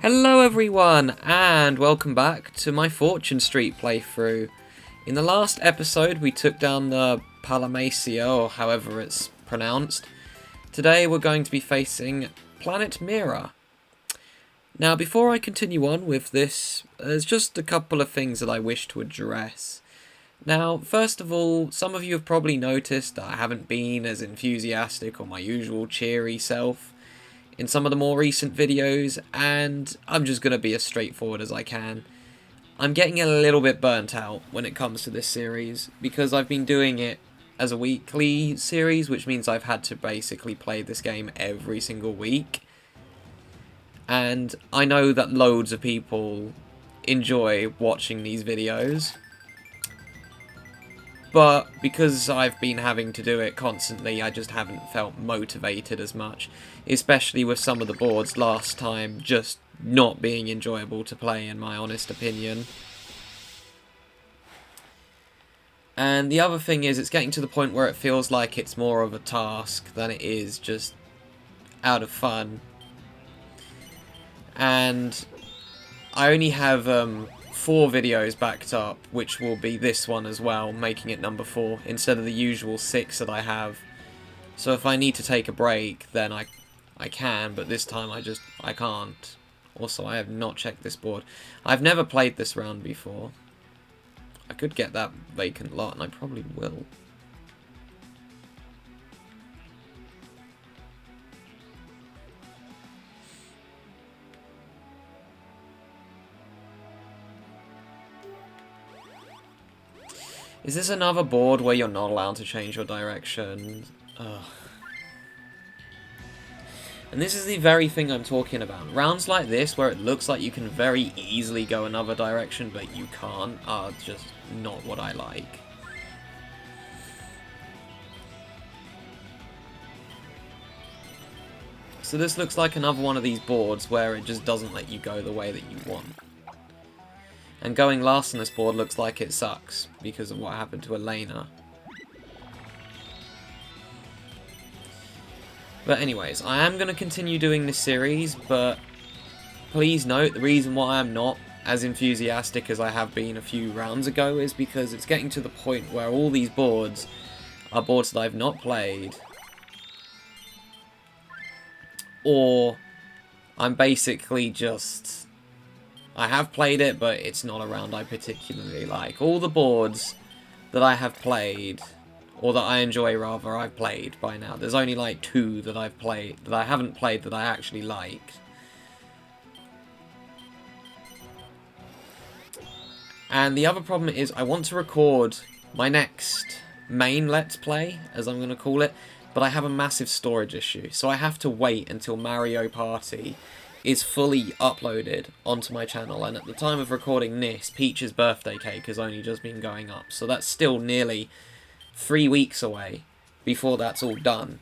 Hello everyone, and welcome back to my Fortune Street playthrough. In the last episode we took down the Palamecia, or however it's pronounced. Today we're going to be facing Planet Mira. Now before I continue on with this, there's just a couple of things that I wish to address. Now, first of all, some of you have probably noticed that I haven't been as enthusiastic or my usual cheery self in some of the more recent videos, and I'm just going to be as straightforward as I can. I'm getting a little bit burnt out when it comes to this series, because I've been doing it as a weekly series, which means I've had to basically play this game every single week. And I know that loads of people enjoy watching these videos, but because I've been having to do it constantly, I just haven't felt motivated as much, especially with some of the boards last time just not being enjoyable to play, in my honest opinion. And the other thing is, it's getting to the point where it feels like it's more of a task than it is just out of fun. And I only have 4 videos backed up, which will be this one as well, making it number 4, instead of the usual 6 that I have. So if I need to take a break, then I can, but this time I can't. Also, I have not checked this board. I've never played this round before. I could get that vacant lot, and I probably will. Is this another board where you're not allowed to change your direction? Ugh. And this is the very thing I'm talking about. Rounds like this, where it looks like you can very easily go another direction, but you can't, are just not what I like. So this looks like another one of these boards where it just doesn't let you go the way that you want. And going last on this board looks like it sucks, because of what happened to Alena. But anyways, I am going to continue doing this series, but please note, the reason why I'm not as enthusiastic as I have been a few rounds ago is because it's getting to the point where all these boards are boards that I've not played, or I'm basically just... I have played it, but it's not a round I particularly like. All the boards that I have played, or that I enjoy rather, I've played by now. There's only like 2 that I've played, that I haven't played that I actually like. And the other problem is I want to record my next main Let's Play, as I'm going to call it, but I have a massive storage issue. So I have to wait until Mario Party is fully uploaded onto my channel, and at the time of recording this, Peach's birthday cake has only just been going up, so that's still nearly 3 weeks away before that's all done.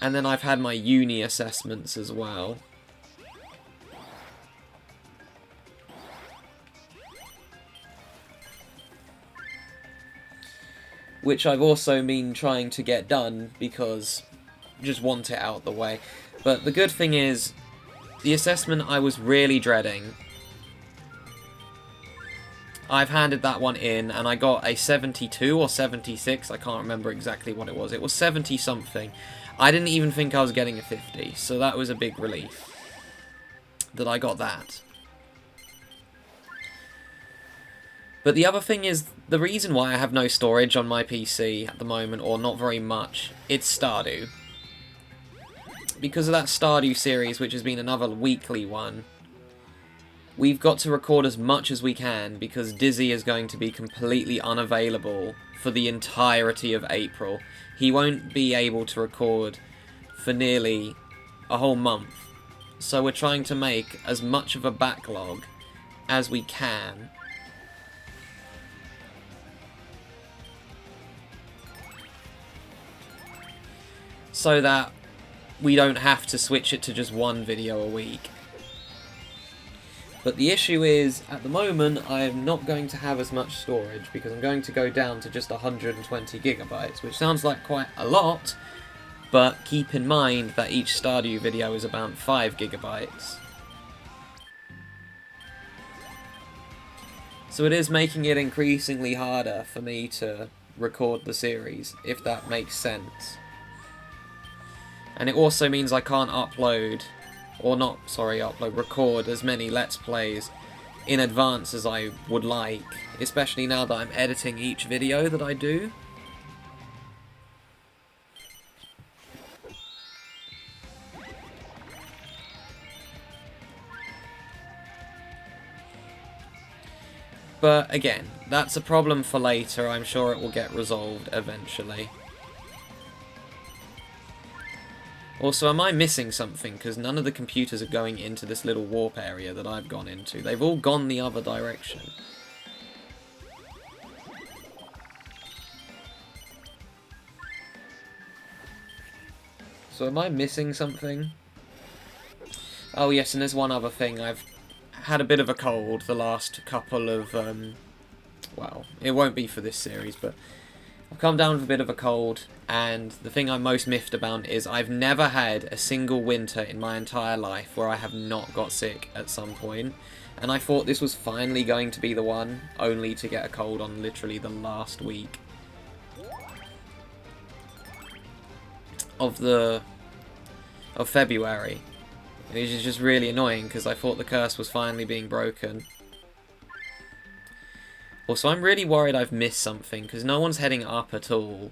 And then I've had my uni assessments as well. Which I've also been trying to get done, because I just want it out the way. But the good thing is, the assessment I was really dreading, I've handed that one in, and I got a 72 or 76, I can't remember exactly what it was. It was 70 something. I didn't even think I was getting a 50, so that was a big relief that I got that. But the other thing is, the reason why I have no storage on my PC at the moment, or not very much, it's Stardew. Because of that Stardew series, which has been another weekly one, we've got to record as much as we can, because Dizzy is going to be completely unavailable for the entirety of April. He won't be able to record for nearly a whole month. So we're trying to make as much of a backlog as we can, so that we don't have to switch it to just one video a week. But the issue is, at the moment, I am not going to have as much storage, because I'm going to go down to just 120 gigabytes, which sounds like quite a lot, But keep in mind that each Stardew video is about 5 gigabytes. So it is making it increasingly harder for me to record the series, if that makes sense. And it also means I can't upload, or not, sorry, upload, record as many Let's Plays in advance as I would like, especially now that I'm editing each video that I do. But again, that's a problem for later. I'm sure it will get resolved eventually. Also, am I missing something? Because none of the computers are going into this little warp area that I've gone into. They've all gone the other direction. So am I missing something? Oh yes, and there's one other thing. I've had a bit of a cold the last couple of, well, it won't be for this series, but I've come down with a bit of a cold, and the thing I'm most miffed about is I've never had a single winter in my entire life where I have not got sick at some point, and I thought this was finally going to be the one, only to get a cold on literally the last week of February. Which is just really annoying, because I thought the curse was finally being broken. Also, I'm really worried I've missed something, because no one's heading up at all.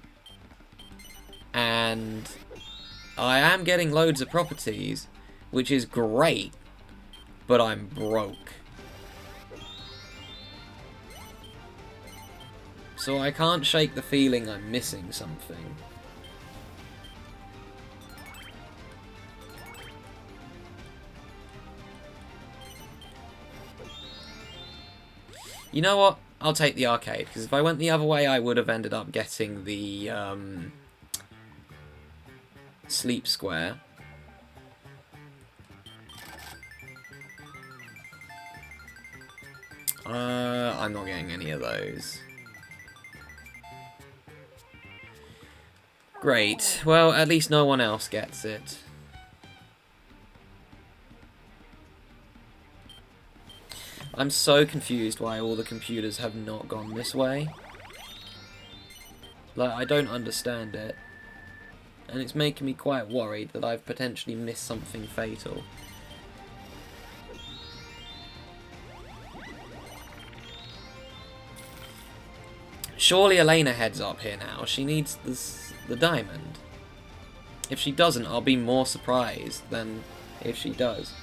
And I am getting loads of properties, which is great, but I'm broke. So I can't shake the feeling I'm missing something. You know what? I'll take the arcade, because if I went the other way, I would have ended up getting the Sleep Square. I'm not getting any of those. Great. Well, at least no one else gets it. I'm so confused why all the computers have not gone this way. Like, I don't understand it. And it's making me quite worried that I've potentially missed something fatal. Surely Alena heads up here now. She needs the diamond. If she doesn't, I'll be more surprised than if she does.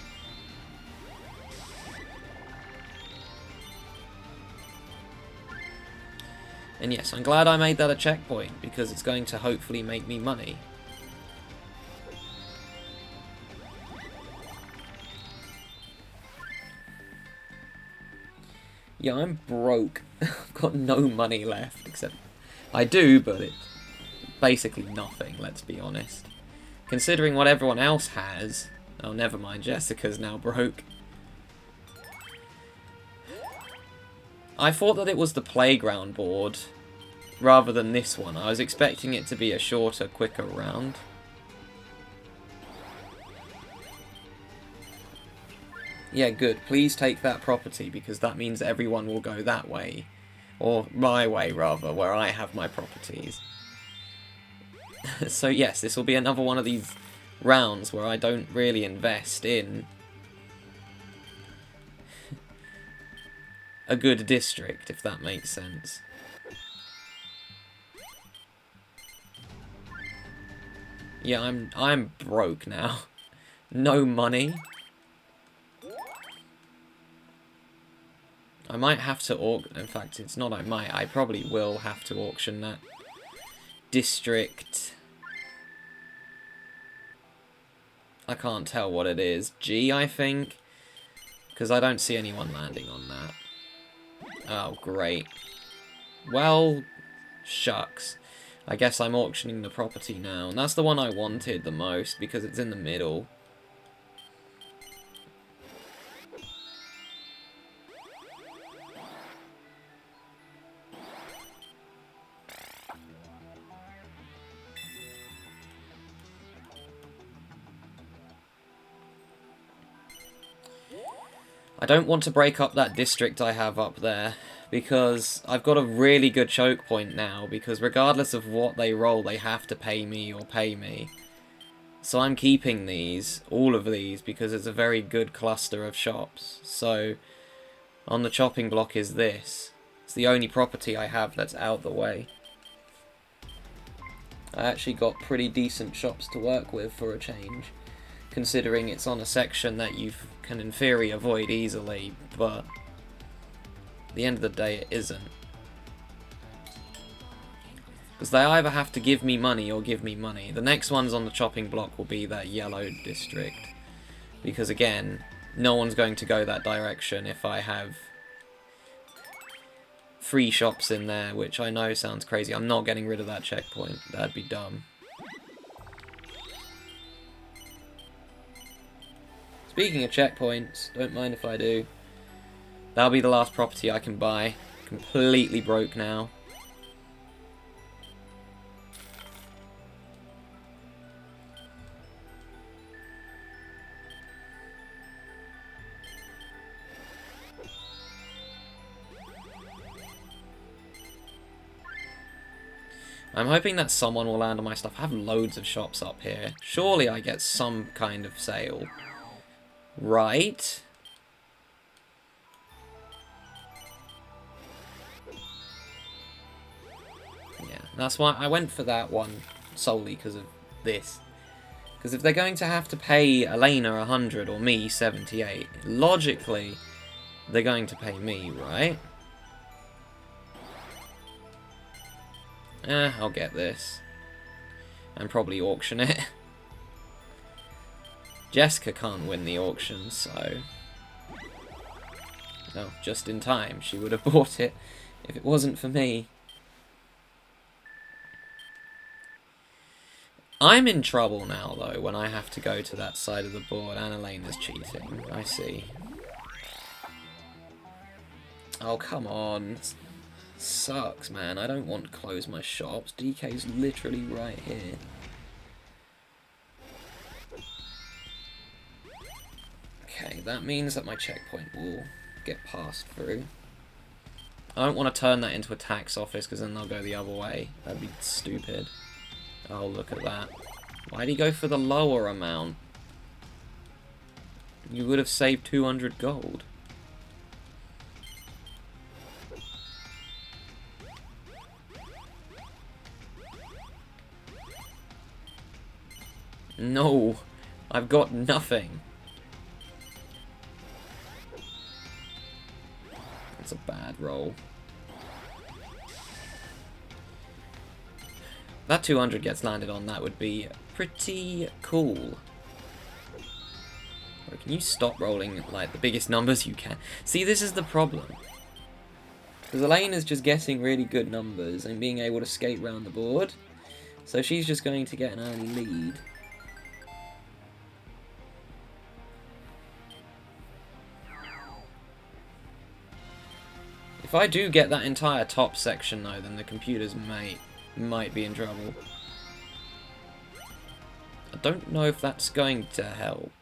And yes, I'm glad I made that a checkpoint, because it's going to hopefully make me money. Yeah, I'm broke. I've got no money left, except I do, but it's basically nothing, let's be honest. Considering what everyone else has... Oh, never mind, Jessica's now broke. I thought that it was the playground board, rather than this one. I was expecting it to be a shorter, quicker round. Yeah, good. Please take that property, because that means everyone will go that way. Or my way, rather, where I have my properties. So yes, this will be another one of these rounds where I don't really invest in a good district, if that makes sense. Yeah, I'm broke now. No money. I might have to in fact, it's not I might, I probably will have to auction that district. I can't tell what it is. G, I think? Because I don't see anyone landing on that. Oh, great. Well, shucks. I guess I'm auctioning the property now. And that's the one I wanted the most, because it's in the middle. I don't want to break up that district I have up there, because I've got a really good choke point now, because regardless of what they roll, they have to pay me or pay me. So I'm keeping these, all of these, because it's a very good cluster of shops. So on the chopping block is this. It's the only property I have that's out the way. I actually got pretty decent shops to work with for a change, considering it's on a section that you can in theory avoid easily, but at the end of the day it isn't. Because they either have to give me money or give me money. The next ones on the chopping block will be that yellow district, because again, no one's going to go that direction if I have 3 shops in there, which I know sounds crazy. I'm not getting rid of that checkpoint. That'd be dumb. Speaking of checkpoints, don't mind if I do. That'll be the last property I can buy. Completely broke now. I'm hoping that someone will land on my stuff. I have loads of shops up here. Surely I get some kind of sale. Right? Yeah, that's why I went for that one solely because of this. Because if they're going to have to pay Alena 100 or me 78, logically, they're going to pay me, right? I'll get this. And probably auction it. Jessica can't win the auction, so... No, just in time. She would have bought it if it wasn't for me. I'm in trouble now, though, when I have to go to that side of the board, and Elena's cheating. I see. Oh, come on. Sucks, man. I don't want to close my shops. DK's literally right here. Okay, that means that my checkpoint will get passed through. I don't want to turn that into a tax office, because then they'll go the other way. That'd be stupid. Oh, look at that. Why'd he go for the lower amount? You would have saved 200 gold. No, I've got nothing. That's a bad roll. That 200 gets landed on, that would be pretty cool. Or can you stop rolling, like, the biggest numbers you can? See, this is the problem. Because Elena's just getting really good numbers and being able to skate around the board. So she's just going to get an early lead. If I do get that entire top section, though, then the computers might be in trouble. I don't know if that's going to help.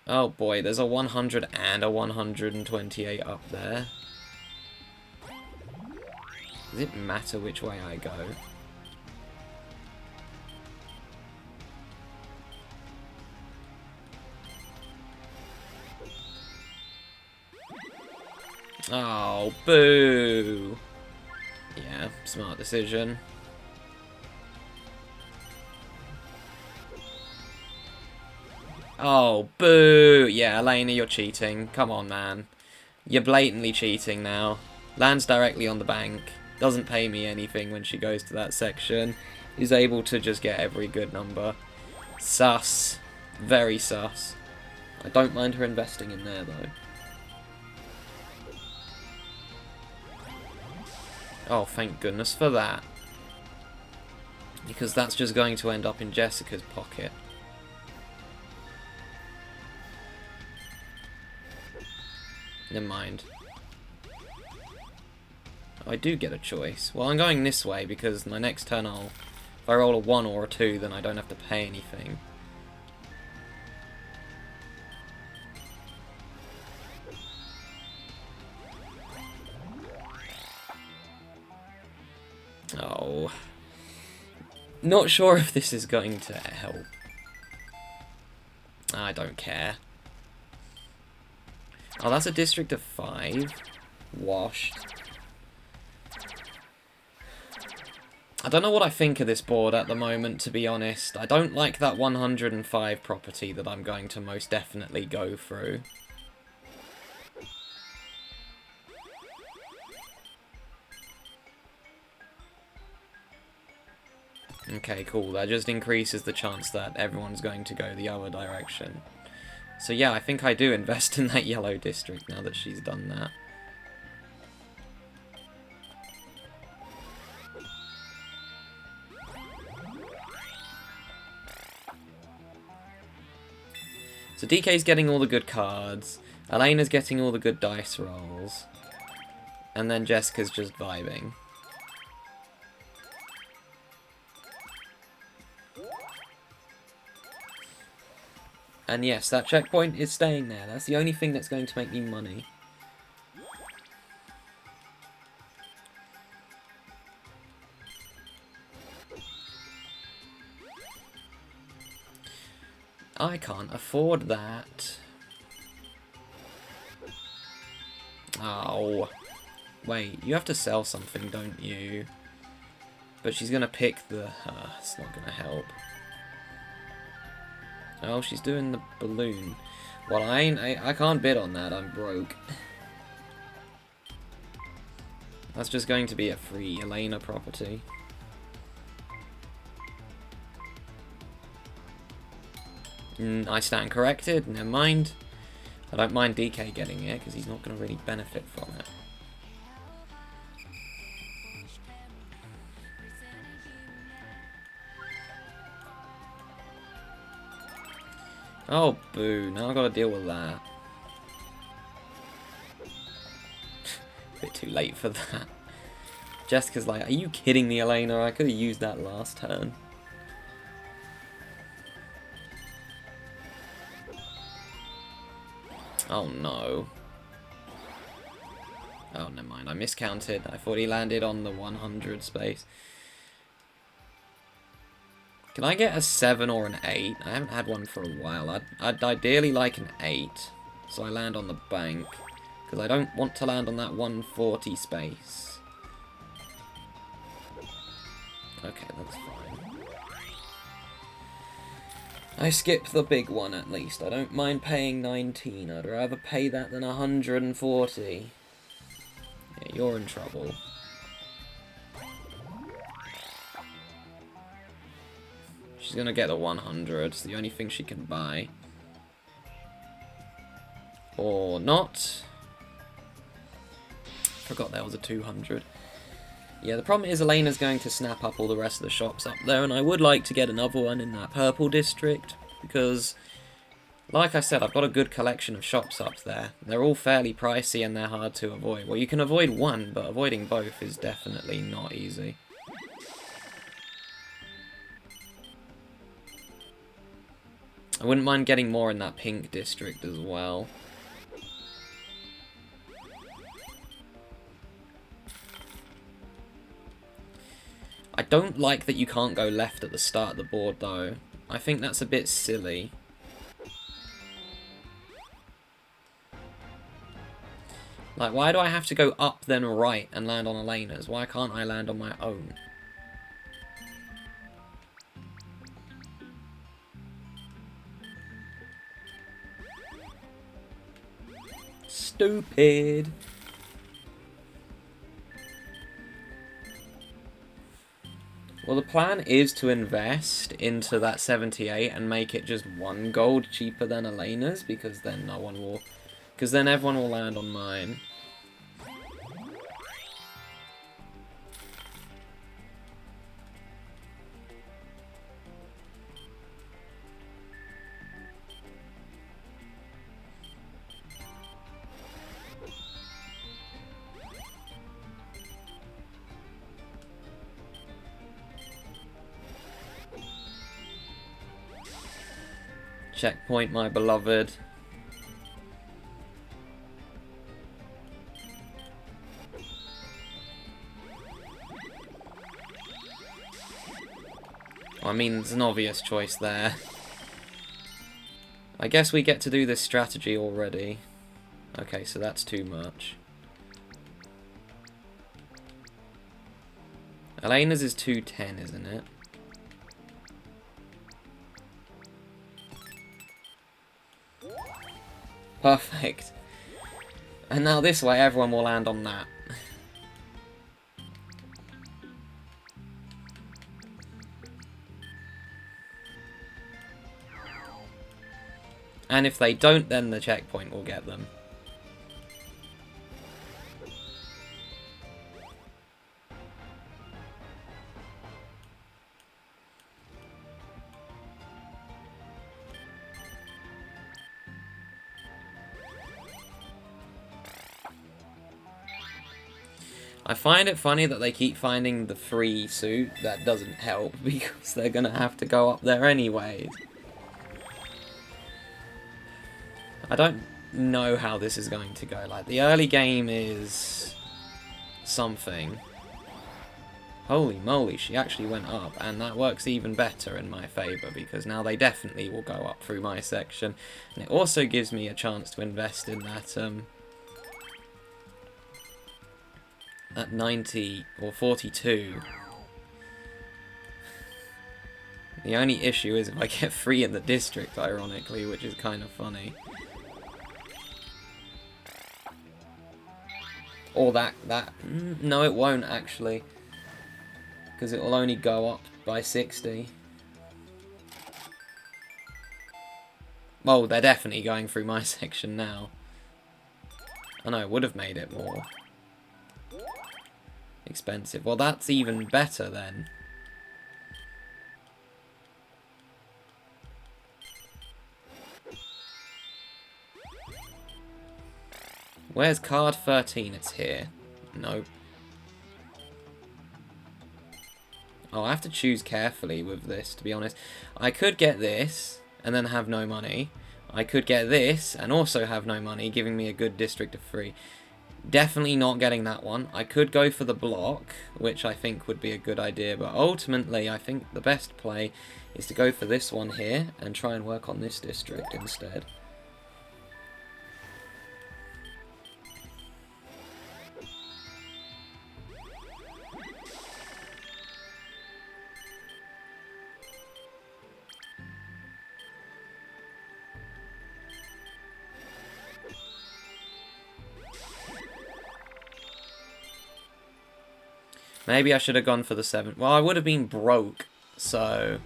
Oh boy, there's a 100 and a 128 up there. Does it matter which way I go? Oh, boo! Yeah, smart decision. Oh, boo! Yeah, Alena, you're cheating. Come on, man. You're blatantly cheating now. Lands directly on the bank. Doesn't pay me anything when she goes to that section. Is able to just get every good number. Sus. Very sus. I don't mind her investing in there, though. Oh, thank goodness for that. Because that's just going to end up in Jessica's pocket. Never mind. Oh, I do get a choice. Well, I'm going this way because my next turn if I roll a 1 or a 2, then I don't have to pay anything. Oh. Not sure if this is going to help. I don't care. Oh, that's a district of 5. Washed. I don't know what I think of this board at the moment, to be honest. I don't like that 105 property that I'm going to most definitely go through. Okay, cool. That just increases the chance that everyone's going to go the other direction. So yeah, I think I do invest in that yellow district now that she's done that. So DK's getting all the good cards, Alena's getting all the good dice rolls, and then Jessica's just vibing. And yes, that checkpoint is staying there. That's the only thing that's going to make me money. I can't afford that. Oh. Wait, you have to sell something, don't you? But she's going to pick the... it's not going to help. Oh, she's doing the balloon. Well, I can't bid on that. I'm broke. That's just going to be a free Alena property. I stand corrected. Never mind. I don't mind DK getting it because he's not going to really benefit from it. Oh, boo. Now I've got to deal with that. A bit too late for that. Jessica's like, are you kidding me, Alena? I could have used that last turn. Oh, no. Oh, never mind. I miscounted. I thought he landed on the 100 space. Can I get a 7 or an 8? I haven't had one for a while. I'd ideally like an 8. So I land on the bank. Because I don't want to land on that 140 space. Okay, that's fine. I skip the big one at least. I don't mind paying 19. I'd rather pay that than 140. Yeah, you're in trouble. She's gonna get the 100. It's the only thing she can buy. Or not. Forgot there was a 200. Yeah, the problem is Alena's going to snap up all the rest of the shops up there, and I would like to get another one in that purple district, because, like I said, I've got a good collection of shops up there. They're all fairly pricey and they're hard to avoid. Well, you can avoid one, but avoiding both is definitely not easy. I wouldn't mind getting more in that pink district as well. I don't like that you can't go left at the start of the board, though. I think that's a bit silly. Like, why do I have to go up then right and land on Alena's? Why can't I land on my own? Stupid. Well, the plan is to invest into that 78 and make it just 1 gold cheaper than Alena's, because then no one will... Because then everyone will land on mine. Checkpoint, my beloved. Well, I mean, there's an obvious choice there. I guess we get to do this strategy already. Okay, so that's too much. Alena's is 210, isn't it? Perfect. And now this way, everyone will land on that. And if they don't, then the checkpoint will get them. I find it funny that they keep finding the free suit. That doesn't help, because they're gonna have to go up there anyways. I don't know how this is going to go. Like, the early game is something. Holy moly, she actually went up, and that works even better in my favour, because now they definitely will go up through my section. And it also gives me a chance to invest in that, at 90 or 42. The only issue is if I get free in the district, ironically, which is kind of funny. Or that, no, it won't actually, because it will only go up by 60. Well, they're definitely going through my section now. I know, it would have made it more expensive. Well, that's even better then. Where's card 13? It's here. Nope. Oh, I have to choose carefully with this, to be honest. I could get this and then have no money. I could get this and also have no money, giving me a good district of free. Definitely not getting that one. I could go for the block, which I think would be a good idea, but ultimately I think the best play is to go for this one here and try and work on this district instead. Maybe I should have gone for the 7. Well, I would have been broke, so...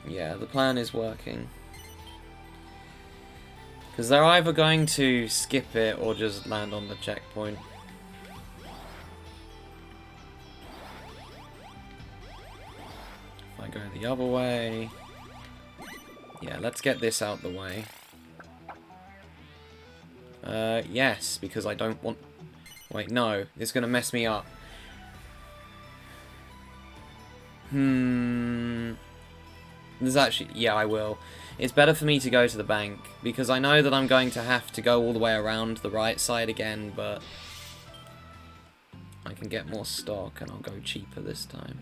yeah, the plan is working. Because they're either going to skip it or just land on the checkpoint. If I go the other way... yeah, let's get this out the way. Yes, because I don't want... wait, no, it's going to mess me up. There's actually... yeah, I will. It's better for me to go to the bank, because I know that I'm going to have to go all the way around the right side again, but... I can get more stock, and I'll go cheaper this time.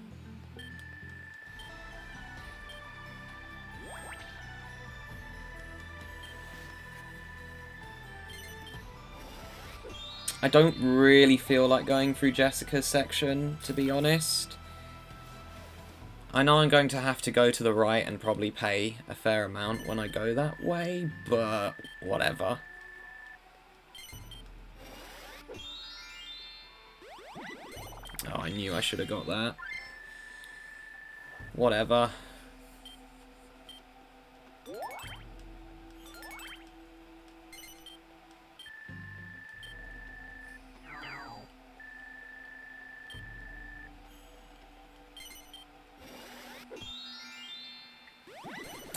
I don't really feel like going through Jessica's section, to be honest. I know I'm going to have to go to the right and probably pay a fair amount when I go that way, but whatever. Oh, I knew I should have got that. Whatever.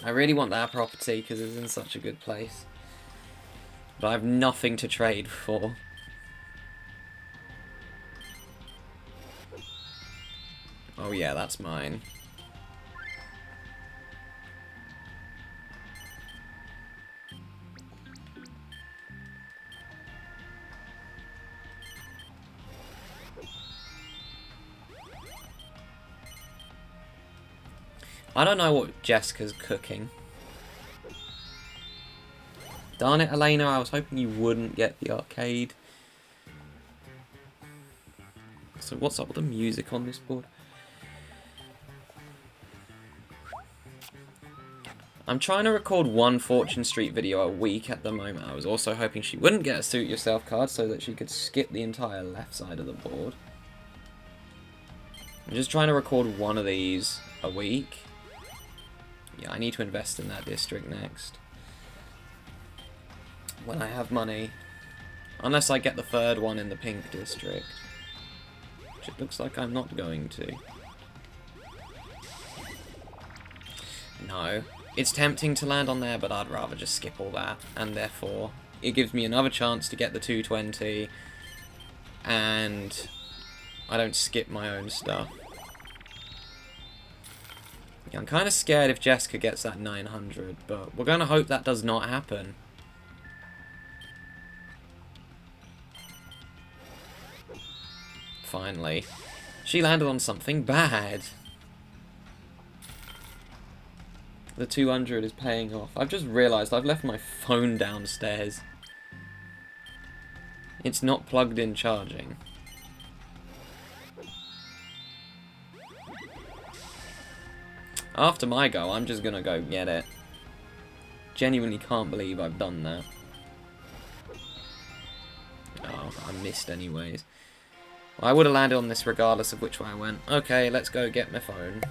I really want that property because it's in such a good place. But I have nothing to trade for. Oh yeah, that's mine. I don't know what Jessica's cooking. Darn it, Alena, I was hoping you wouldn't get the arcade. So what's up with the music on this board? I'm trying to record one Fortune Street video a week at the moment. I was also hoping she wouldn't get a Suit Yourself card so that she could skip the entire left side of the board. I'm just trying to record one of these a week. Yeah, I need to invest in that district next. When I have money. Unless I get the third one in the pink district. Which it looks like I'm not going to. No. It's tempting to land on there, but I'd rather just skip all that. And therefore, it gives me another chance to get the 220. And I don't skip my own stuff. Yeah, I'm kind of scared if Jessica gets that 900, but we're going to hope that does not happen. Finally. She landed on something bad. The 200 is paying off. I've just realised I've left my phone downstairs. It's not plugged in charging. After my go, I'm just gonna go get it. Genuinely can't believe I've done that. Oh, I missed anyways. Well, I would have landed on this regardless of which way I went. Okay, let's go get my phone.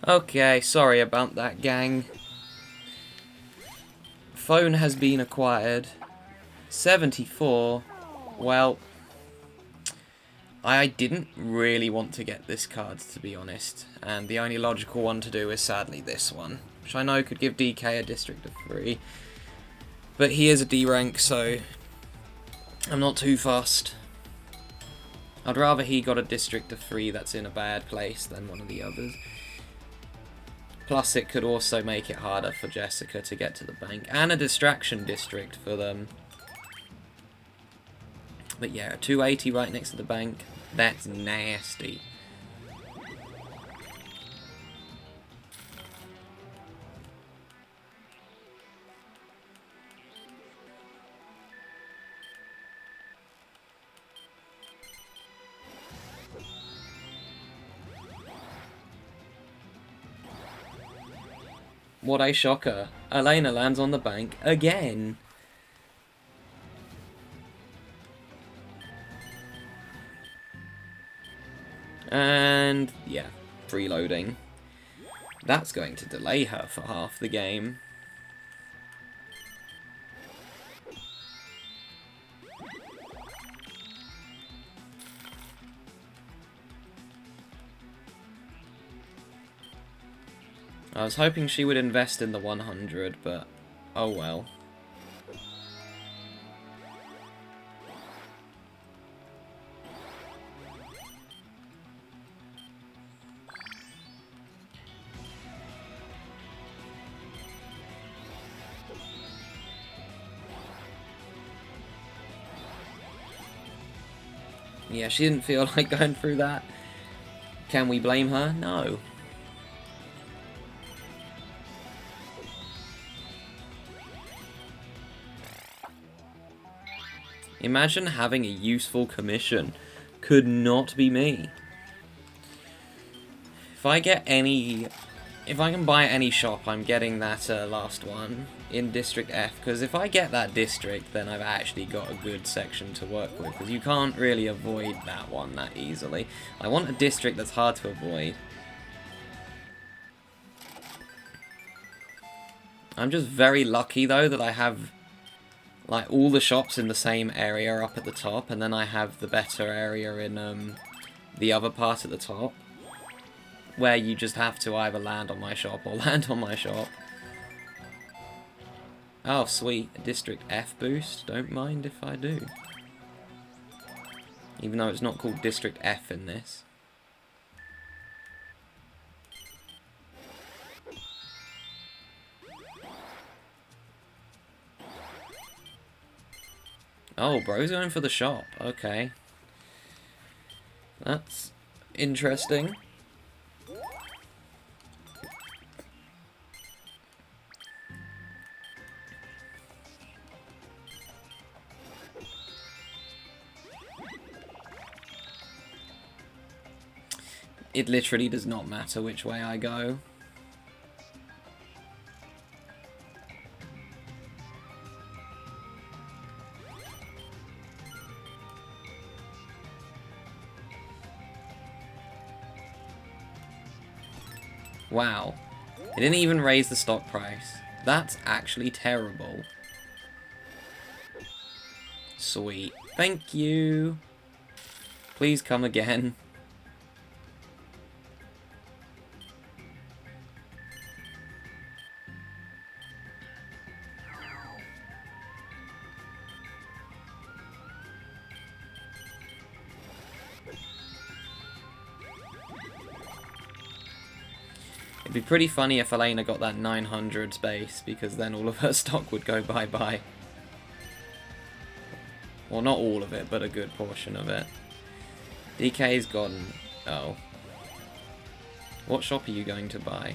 Okay, sorry about that, gang. Phone has been acquired. 74. Well, I didn't really want to get this card, to be honest. And the only logical one to do is sadly this one, which I know could give DK a district of 3. But he is a D rank, so I'm not too fussed. I'd rather he got a district of 3 that's in a bad place than one of the others. Plus, it could also make it harder for Jessica to get to the bank. And a distraction district for them. But yeah, 280 right next to the bank. That's nasty. What a shocker. Alena lands on the bank again. And yeah, freeloading. That's going to delay her for half the game. I was hoping she would invest in the 100, but oh well. Yeah, she didn't feel like going through that. Can we blame her? No. Imagine having a useful commission. Could not be me. If I get any... If I can buy any shop, I'm getting that last one in District F, because if I get that district, then I've actually got a good section to work with, because you can't really avoid that one that easily. I want a district that's hard to avoid. I'm just very lucky, though, that I have, like, all the shops in the same area up at the top, and then I have the better area in the other part at the top, where you just have to either land on my shop or land on my shop. Oh, sweet. A District F boost. Don't mind if I do. Even though it's not called District F in this. Oh, bro's going for the shop. Okay. That's interesting. It literally does not matter which way I go. Wow. It didn't even raise the stock price. That's actually terrible. Sweet. Thank you. Please come again. It'd be pretty funny if Alena got that 900 space, because then all of her stock would go bye-bye. Well, not all of it, but a good portion of it. DK's gone... Oh. What shop are you going to buy?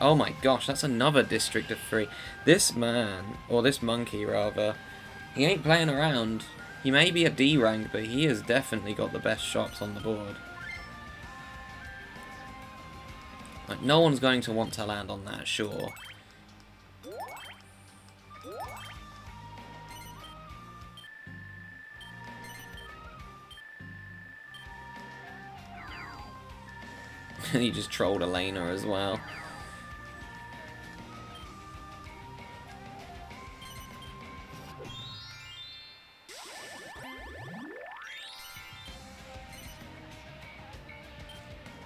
Oh my gosh, that's another district of 3. This man, or this monkey rather, he ain't playing around. He may be a D rank, but he has definitely got the best shops on the board. Like, no one's going to want to land on that, sure. He just trolled Alena as well.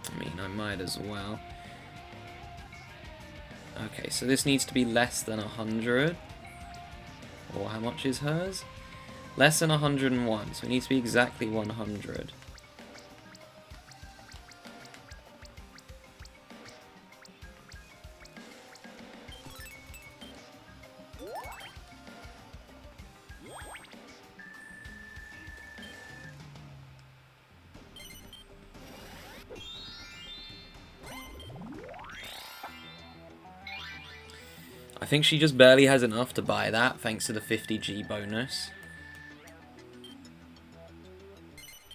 I mean, I might as well. Okay, so this needs to be less than 100. Or how much is hers? Less than 101, so it needs to be exactly 100. I think she just barely has enough to buy that, thanks to the 50G bonus.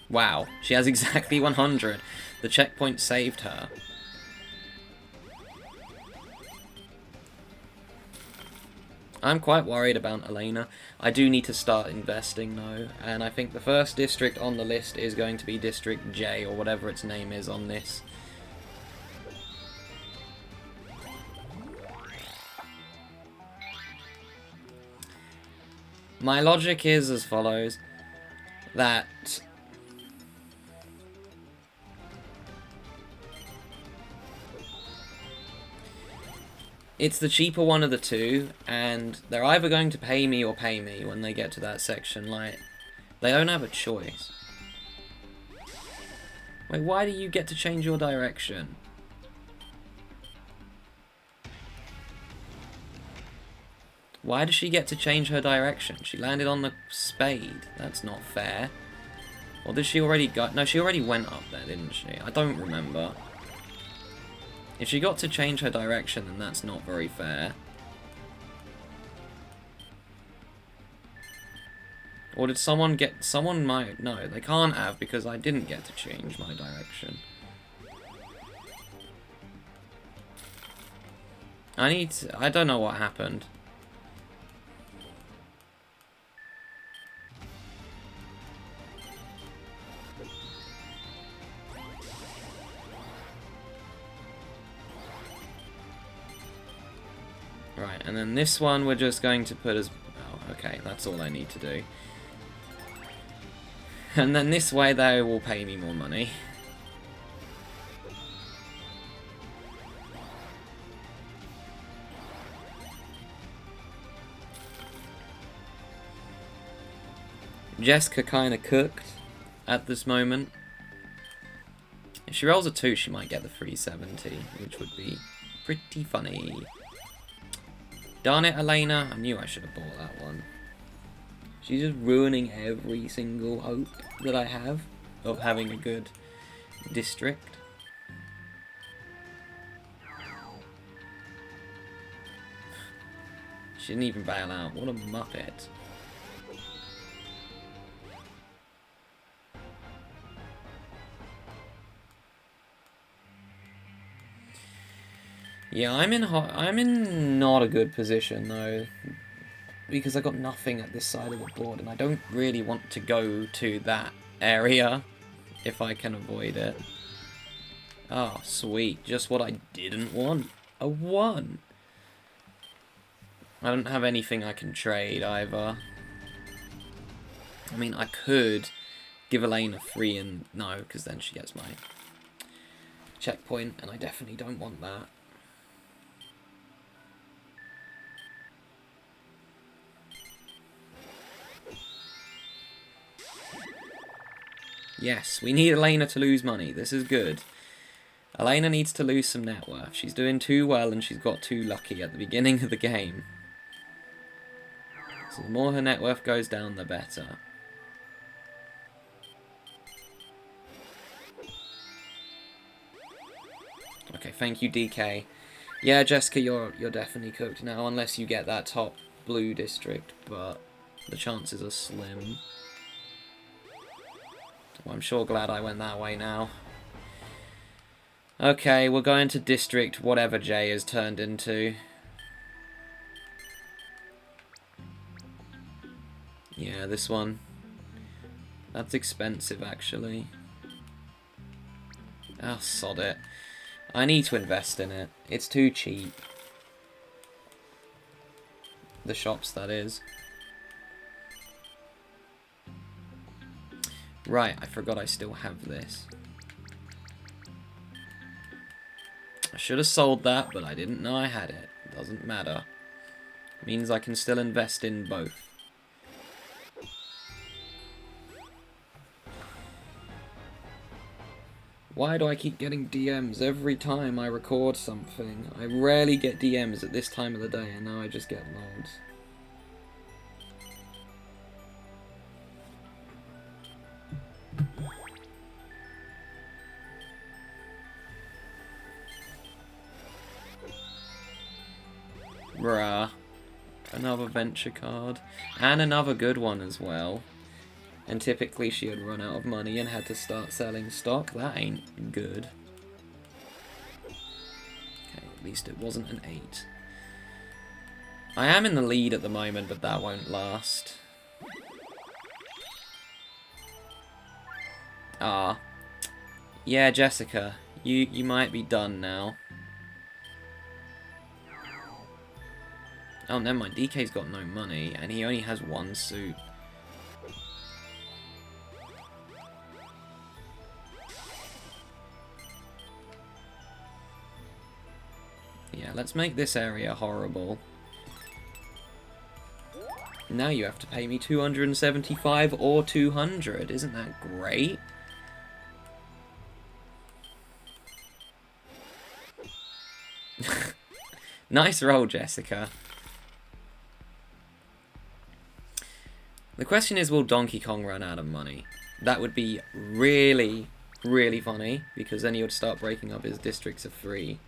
Wow, she has exactly 100. The checkpoint saved her. I'm quite worried about Alena. I do need to start investing though, and I think the first district on the list is going to be District J, or whatever its name is on this. My logic is as follows, that it's the cheaper one of the two, and they're either going to pay me or pay me when they get to that section. Like, they don't have a choice. Wait, why do you get to change your direction? Why does she get to change her direction? She landed on the spade. That's not fair. Or did she already go? No, she already went up there, didn't she? I don't remember. If she got to change her direction, then that's not very fair. Or did someone get... Someone might... No, they can't have, because I didn't get to change my direction. I need to... I don't know what happened. Right, and then this one we're just going to put as... Oh, okay, that's all I need to do. And then this way they will pay me more money. Jessica kind of cooked at this moment. If she rolls a 2, she might get the 370, which would be pretty funny. Darn it, Alena. I knew I should have bought that one. She's just ruining every single hope that I have of having a good district. She didn't even bail out. What a muppet. Yeah, I'm in not a good position though, because I got nothing at this side of the board, and I don't really want to go to that area if I can avoid it. Oh, sweet, just what I didn't want. A 1. I don't have anything I can trade either. I mean, I could give Alena 3 and no, because then she gets my checkpoint, and I definitely don't want that. Yes, we need Alena to lose money. This is good. Alena needs to lose some net worth. She's doing too well and she's got too lucky at the beginning of the game. So the more her net worth goes down, the better. Okay, thank you, DK. Yeah, Jessica, you're definitely cooked now, unless you get that top blue district, but the chances are slim. Well, I'm sure glad I went that way now. Okay, we're going to district whatever J is turned into. Yeah, this one. That's expensive, actually. Oh, sod it. I need to invest in it. It's too cheap. The shops, that is. Right, I forgot I still have this. I should have sold that, but I didn't know I had it. Doesn't matter. Means I can still invest in both. Why do I keep getting DMs every time I record something? I rarely get DMs at this time of the day, and now I just get loads. Bruh. Another venture card. And another good one as well. And typically she had run out of money and had to start selling stock. That ain't good. Okay, at least it wasn't an 8. I am in the lead at the moment, but that won't last. Ah. Yeah, Jessica. You might be done now. Oh, never mind. DK's got no money, and he only has 1 suit. Yeah, let's make this area horrible. Now you have to pay me 275 or 200. Isn't that great? Nice roll, Jessica. The question is, will Donkey Kong run out of money? That would be really, really funny, because then he would start breaking up his districts of 3.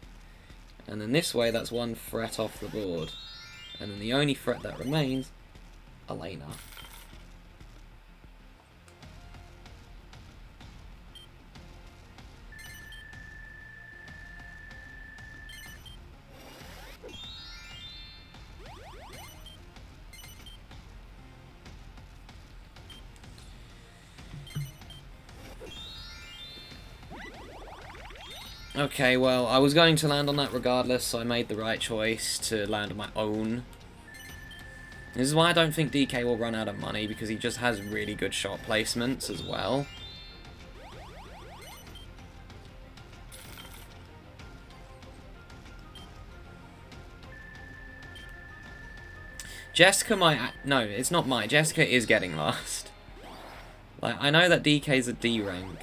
And then this way, that's 1 threat off the board. And then the only threat that remains, Alena. Okay, well, I was going to land on that regardless, so I made the right choice to land on my own. This is why I don't think DK will run out of money, because he just has really good shot placements as well. Jessica might... No, it's not might. Jessica is getting last. Like, I know that DK's a D rank.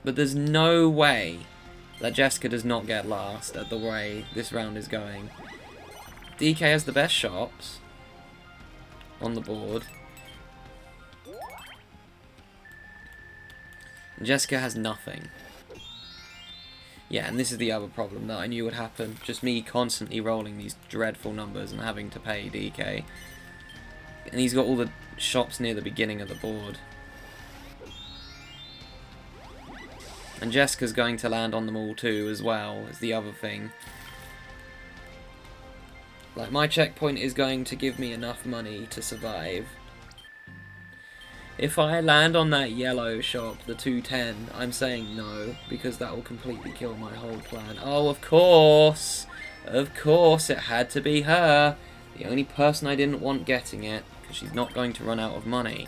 But there's no way that Jessica does not get last at the way this round is going. DK has the best shots on the board. Jessica has nothing. Yeah, and this is the other problem that I knew would happen. Just me constantly rolling these dreadful numbers and having to pay DK. And he's got all the shops near the beginning of the board. And Jessica's going to land on them all too, as well, is the other thing. Like, my checkpoint is going to give me enough money to survive. If I land on that yellow shop, the 210, I'm saying no, because that will completely kill my whole plan. Oh, of course! Of course, it had to be her! The only person I didn't want getting it, because she's not going to run out of money.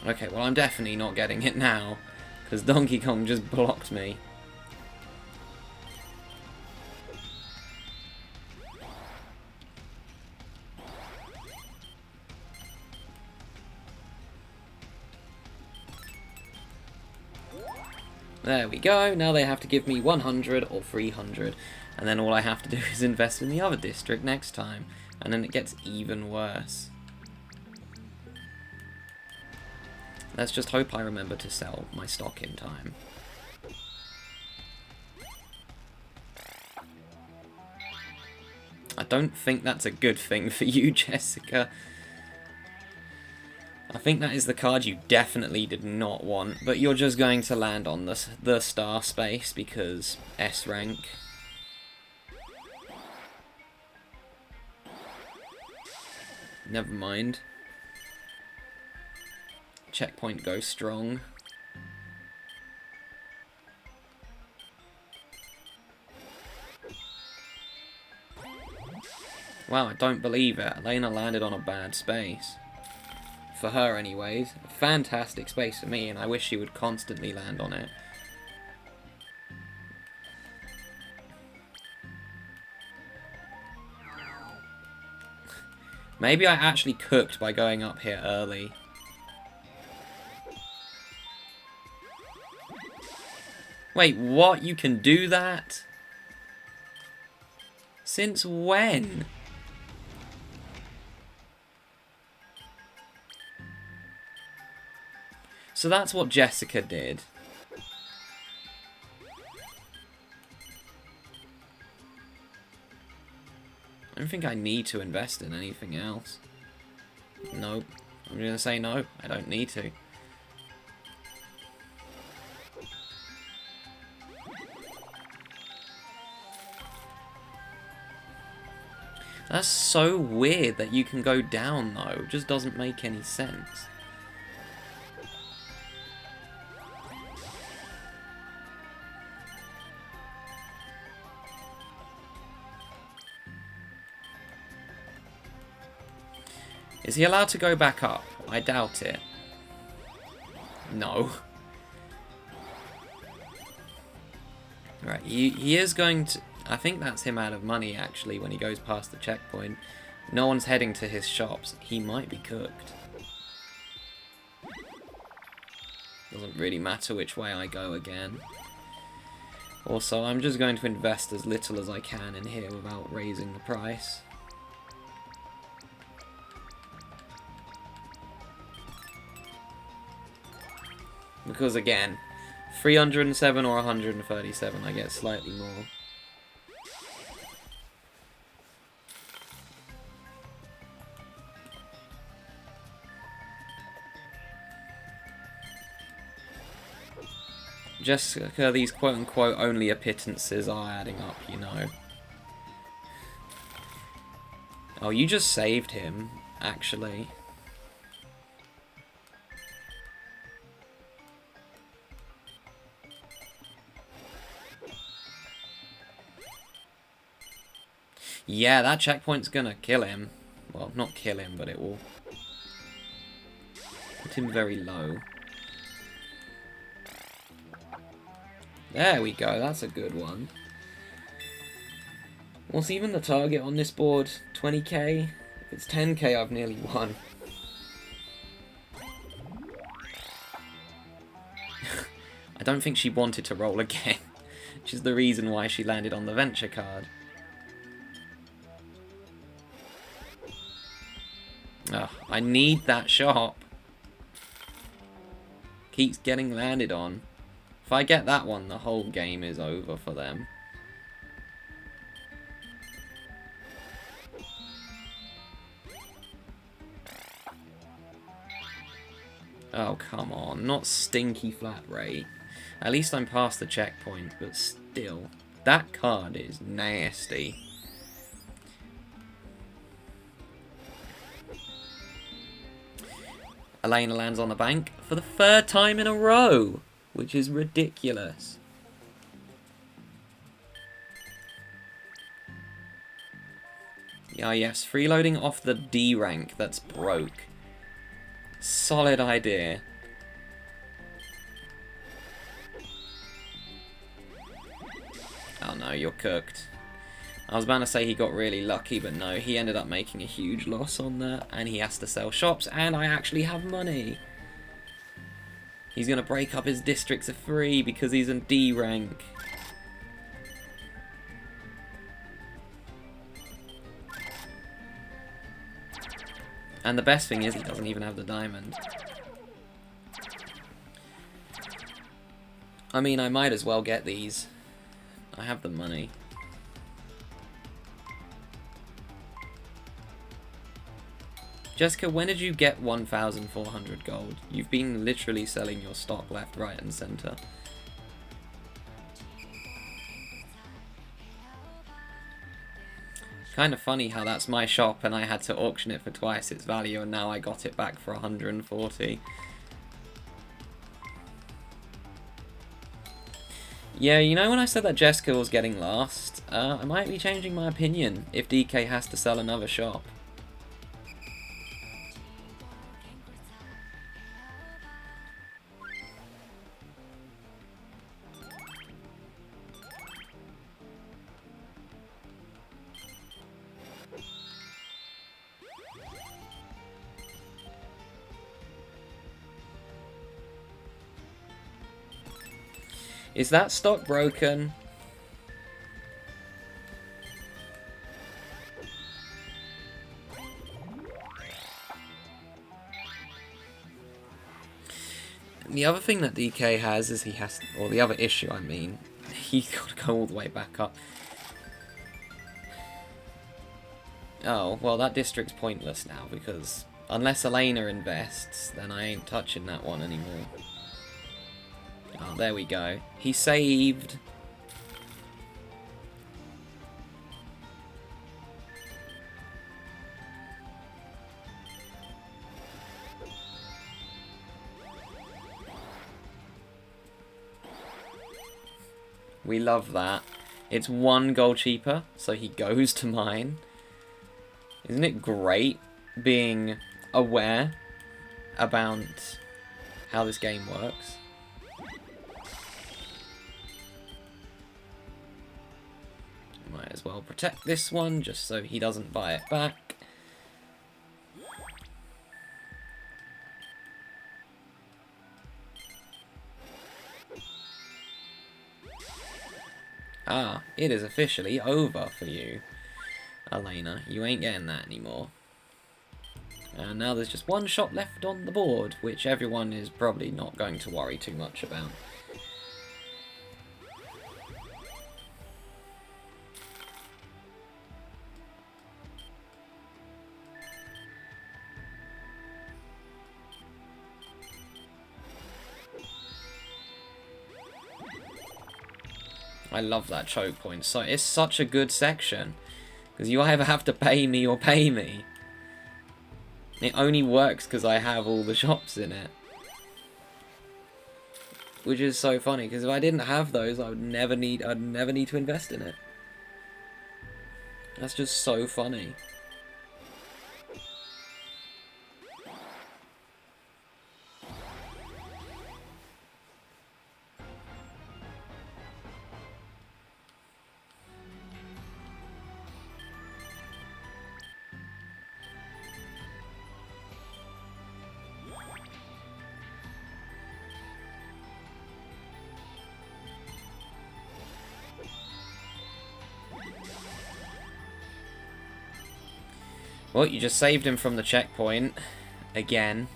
Okay, well, I'm definitely not getting it now, because Donkey Kong just blocked me. There we go, now they have to give me 100 or 300, and then all I have to do is invest in the other district next time, and then it gets even worse. Let's just hope I remember to sell my stock in time. I don't think that's a good thing for you, Jessica. I think that is the card you definitely did not want, but you're just going to land on the star space because S rank. Never mind. Checkpoint goes strong. Wow, I don't believe it. Alena landed on a bad space. For her, anyways. A fantastic space for me, and I wish she would constantly land on it. Maybe I actually cooked by going up here early. Wait, what? You can do that? Since when? So that's what Jessica did. I don't think I need to invest in anything else. Nope. I'm gonna say no. I don't need to. That's so weird that you can go down, though. It just doesn't make any sense. Is he allowed to go back up? I doubt it. No. Right, he is going to... I think that's him out of money, actually, when he goes past the checkpoint. No one's heading to his shops. He might be cooked. Doesn't really matter which way I go again. Also, I'm just going to invest as little as I can in here without raising the price. Because, again, 307 or 137, I get slightly more. Jessica, these quote-unquote only appetances are adding up, you know. Oh, you just saved him, actually. Yeah, that checkpoint's gonna kill him. Well, not kill him, but it will put him very low. There we go, that's a good one. What's even the target on this board? 20k? If it's 10k, I've nearly won. I don't think she wanted to roll again, which is the reason why she landed on the venture card. Ugh, I need that shop. Keeps getting landed on. If I get that one, the whole game is over for them. Oh, come on. Not stinky flat rate. At least I'm past the checkpoint, but still. That card is nasty. Alena lands on the bank for the 3rd time in a row, which is ridiculous. Ah, yes, freeloading off the D rank that's broke. Solid idea. Oh no, you're cooked. I was about to say he got really lucky, but no, he ended up making a huge loss on that, and he has to sell shops, and I actually have money. He's going to break up his districts of 3 because he's in D rank. And the best thing is he doesn't even have the diamond. I mean, I might as well get these. I have the money. Jessica, when did you get 1,400 gold? You've been literally selling your stock left, right, and centre. Kind of funny how that's my shop and I had to auction it for twice its value and now I got it back for 140. Yeah, you know when I said that Jessica was getting last? I might be changing my opinion if DK has to sell another shop. Is that stock broken? The other thing that DK has is he has, or the other issue I mean, he's got to go all the way back up. Oh, well that district's pointless now because unless Alena invests, then I ain't touching that one anymore. Oh, there we go. He saved. We love that. It's 1 gold cheaper, so he goes to mine. Isn't it great being aware about how this game works? Might as well protect this one just so he doesn't buy it back. Ah, it is officially over for you, Alena. You ain't getting that anymore. And now there's just 1 shot left on the board, which everyone is probably not going to worry too much about. I love that choke point. So it's such a good section. Because you either have to pay me or pay me. It only works because I have all the shops in it. Which is so funny, because if I didn't have those, I'd never need to invest in it. That's just so funny. Well, you just saved him from the checkpoint. Again.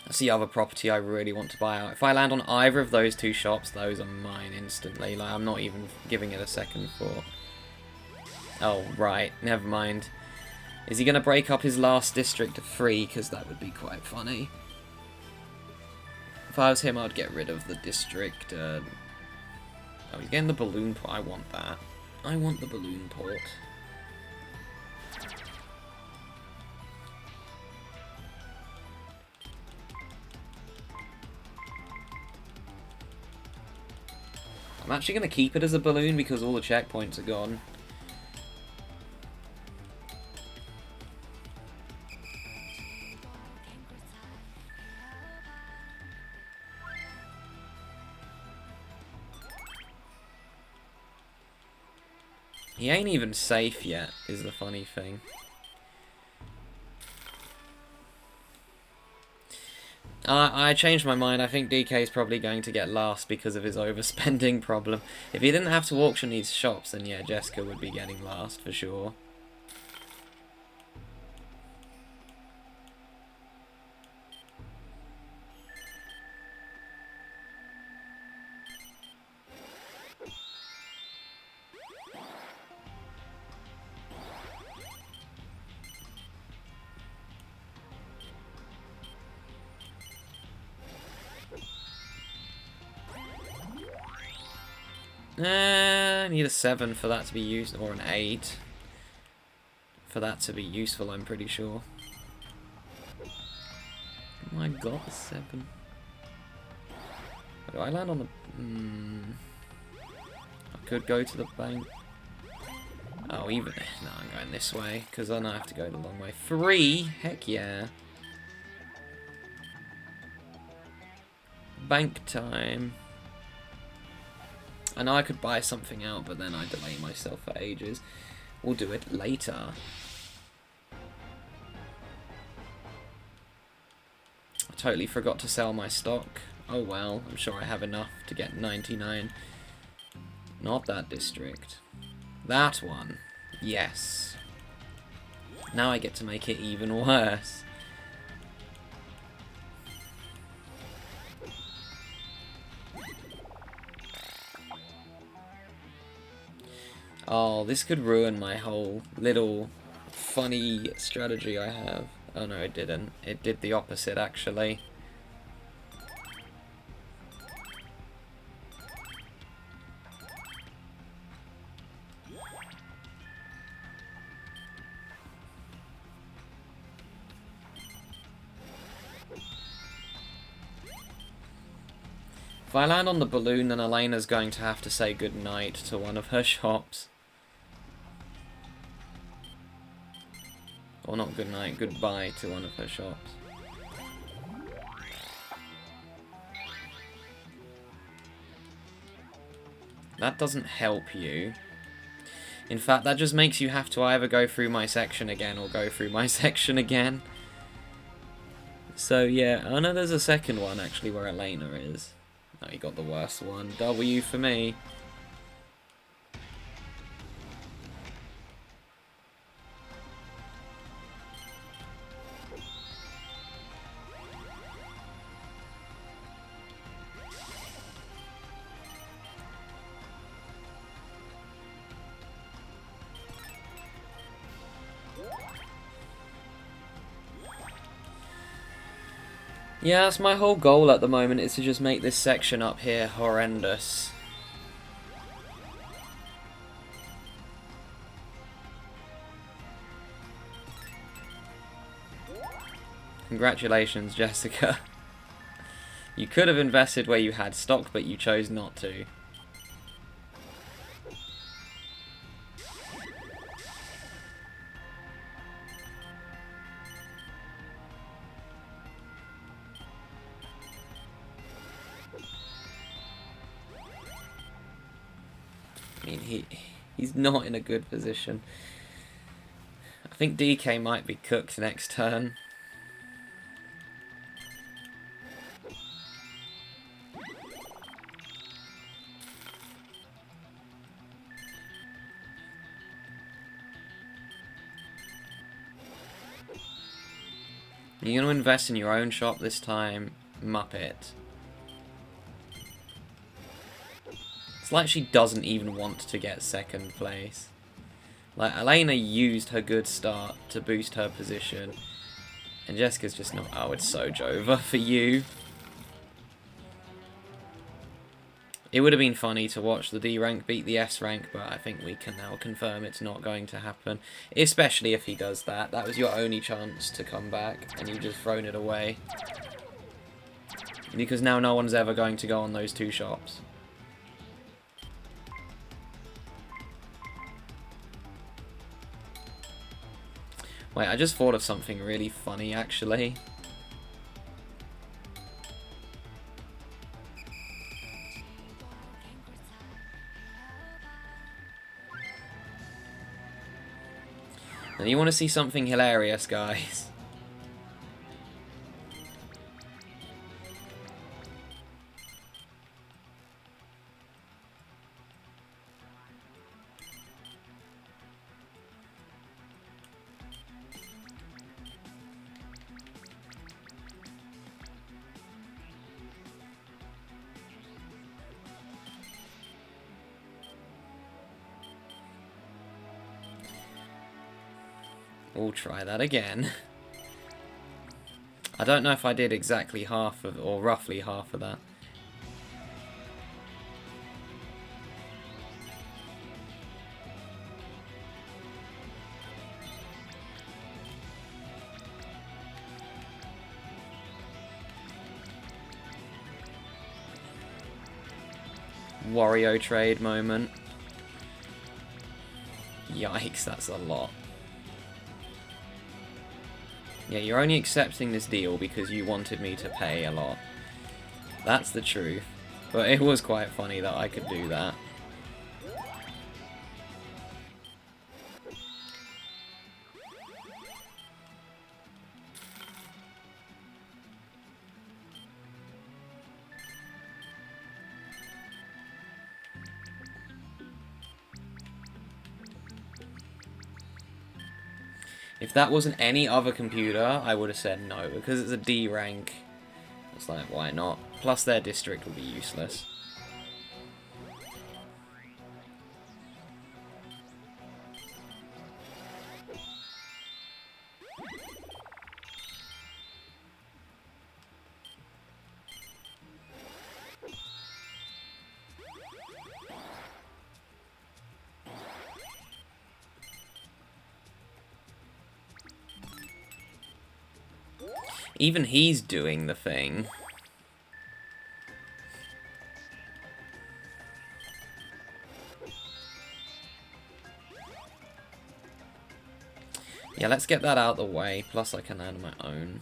That's the other property I really want to buy out. If I land on either of those two shops, those are mine instantly. Like, I'm not even giving it a second thought. Oh, right. Never mind. Is he going to break up his last district to 3? Because that would be quite funny. If I was him, I'd get rid of the district. Oh, he's getting the balloon port. I want that. I want the balloon port. I'm actually going to keep it as a balloon because all the checkpoints are gone. He ain't even safe yet, is the funny thing. I changed my mind. I think DK is probably going to get last because of his overspending problem. If he didn't have to auction these shops, then yeah, Jessica would be getting last for sure. I need a 7 for that to be used, or an 8 for that to be useful, I'm pretty sure. Oh, I got a 7. Do I land on the... I could go to the bank. Oh, even... No, I'm going this way, because then I have to go the long way. 3? Heck yeah. Bank time. I know I could buy something out, but then I delay myself for ages. We'll do it later. I totally forgot to sell my stock. Oh well, I'm sure I have enough to get 99. Not that district. That one. Yes. Now I get to make it even worse. Oh, this could ruin my whole little funny strategy I have. Oh no, it didn't. It did the opposite, actually. If I land on the balloon, then Elena's going to have to say goodnight to one of her shops. Or not goodnight, goodbye to one of her shops. That doesn't help you. In fact, that just makes you have to either go through my section again or go through my section again. So yeah, I know there's a second one actually where Alena is. Oh, you got the worst one. W for me. Yeah, that's my whole goal at the moment, is to just make this section up here horrendous. Congratulations, Jessica. You could have invested where you had stock, but you chose not to. I mean, he's not in a good position. I think DK might be cooked next turn. You're going to invest in your own shop this time, Muppet. It's like she doesn't even want to get second place. Like, Alena used her good start to boost her position. And Jessica's just not... Oh, it's so Jova for you. It would have been funny to watch the D rank beat the S rank, but I think we can now confirm it's not going to happen. Especially if he does that. That was your only chance to come back, and you've just thrown it away. Because now no one's ever going to go on those two shops. Wait, I just thought of something really funny, actually. And you want to see something hilarious, guys? We'll try that again. I don't know if I did exactly half of, or roughly half of that. Wario trade moment. Yikes, that's a lot. Yeah, you're only accepting this deal because you wanted me to pay a lot. That's the truth. But it was quite funny that I could do that. If that wasn't any other computer, I would have said no, because it's a D rank. It's like, why not? Plus their district will be useless. Even he's doing the thing. Yeah, let's get that out of the way. Plus I can add my own.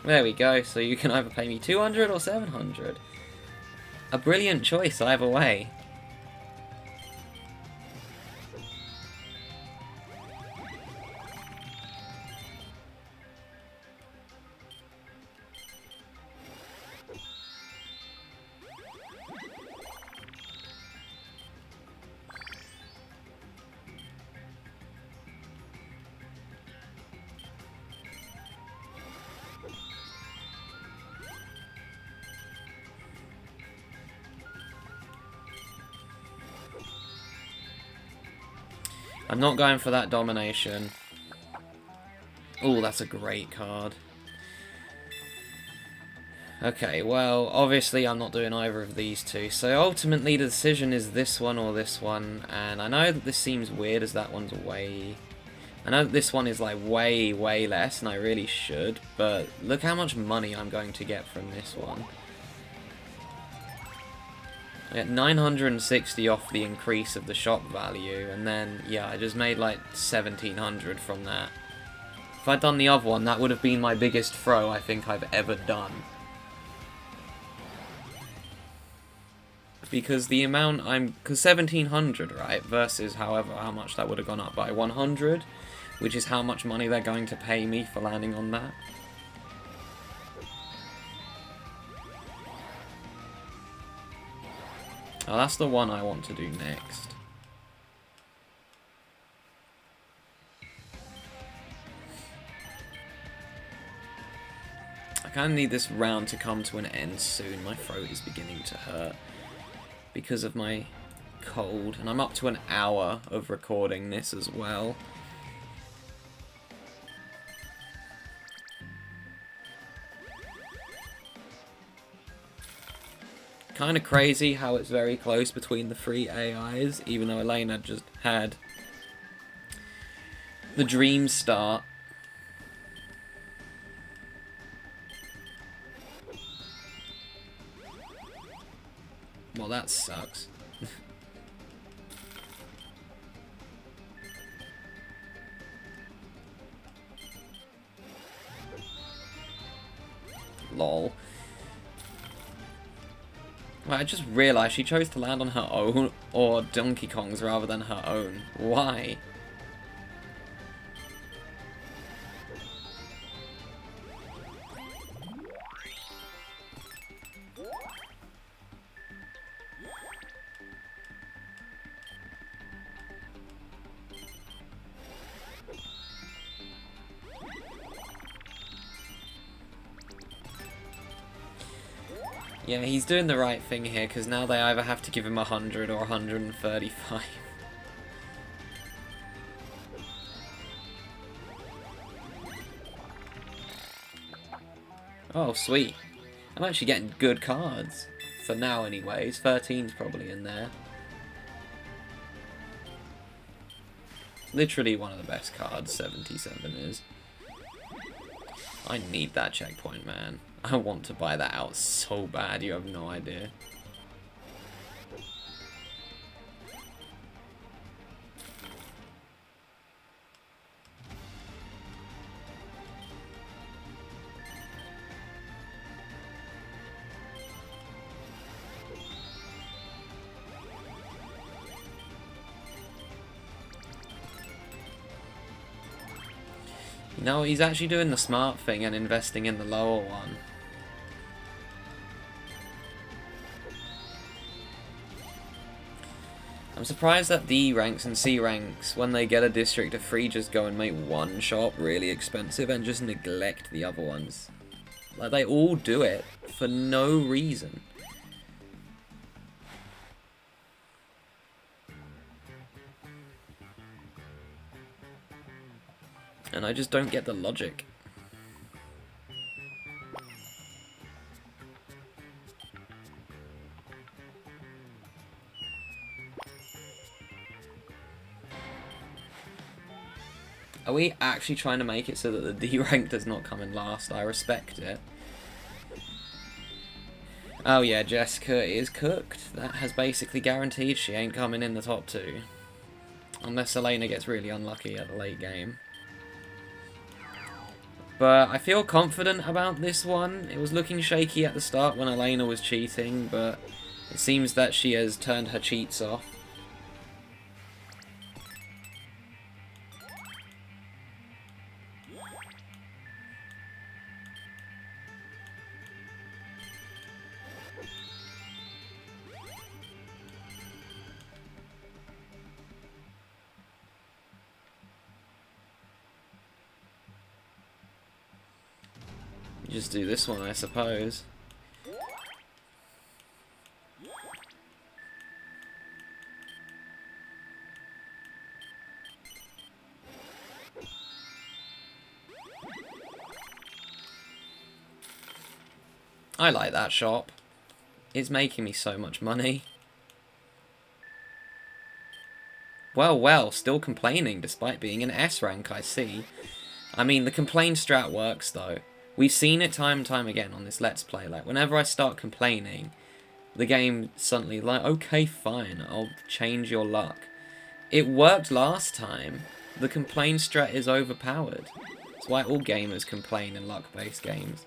There we go. So you can either pay me 200 or 700. A brilliant choice either way. I'm not going for that domination. Oh, that's a great card. Okay, well, obviously I'm not doing either of these two, so ultimately the decision is this one or this one, and I know that this seems weird as that one's way... I know that this one is like way, way less, and I really should, but look how much money I'm going to get from this one. I get 960 off the increase of the shop value, and then, yeah, I just made like 1700 from that. If I'd done the other one, that would have been my biggest throw I think I've ever done. Because the amount because 1700, right, versus however how much that would have gone up by 100, which is how much money they're going to pay me for landing on that. Oh, that's the one I want to do next. I kind of need this round to come to an end soon. My throat is beginning to hurt because of my cold, and I'm up to an hour of recording this as well. Kind of crazy how it's very close between the three AIs, even though Alena just had the dream start. Well, that sucks. Lol. Well, I just realised she chose to land on her own, or Donkey Kong's rather than her own. Why? Yeah, he's doing the right thing here, because now they either have to give him 100 or 135. Oh, sweet. I'm actually getting good cards. For now, anyways. 13's probably in there. Literally one of the best cards, 77 is. I need that checkpoint, man. I want to buy that out so bad, you have no idea. No, he's actually doing the smart thing and investing in the lower one. I'm surprised that D ranks and C ranks, when they get a district of 3, just go and make one shop really expensive and just neglect the other ones. Like, they all do it for no reason. And I just don't get the logic. Are we actually trying to make it so that the D rank does not come in last? I respect it. Oh yeah, Jessica is cooked. That has basically guaranteed she ain't coming in the top 2. Unless Alena gets really unlucky at the late game. But I feel confident about this one. It was looking shaky at the start when Alena was cheating, but it seems that she has turned her cheats off. Just do this one, I suppose. I like that shop. It's making me so much money. Well, well, still complaining despite being an S rank, I see. I mean, the complain strat works, though. We've seen it time and time again on this Let's Play. Like, whenever I start complaining, the game suddenly like, okay, fine, I'll change your luck. It worked last time. The complain strat is overpowered. That's why all gamers complain in luck-based games.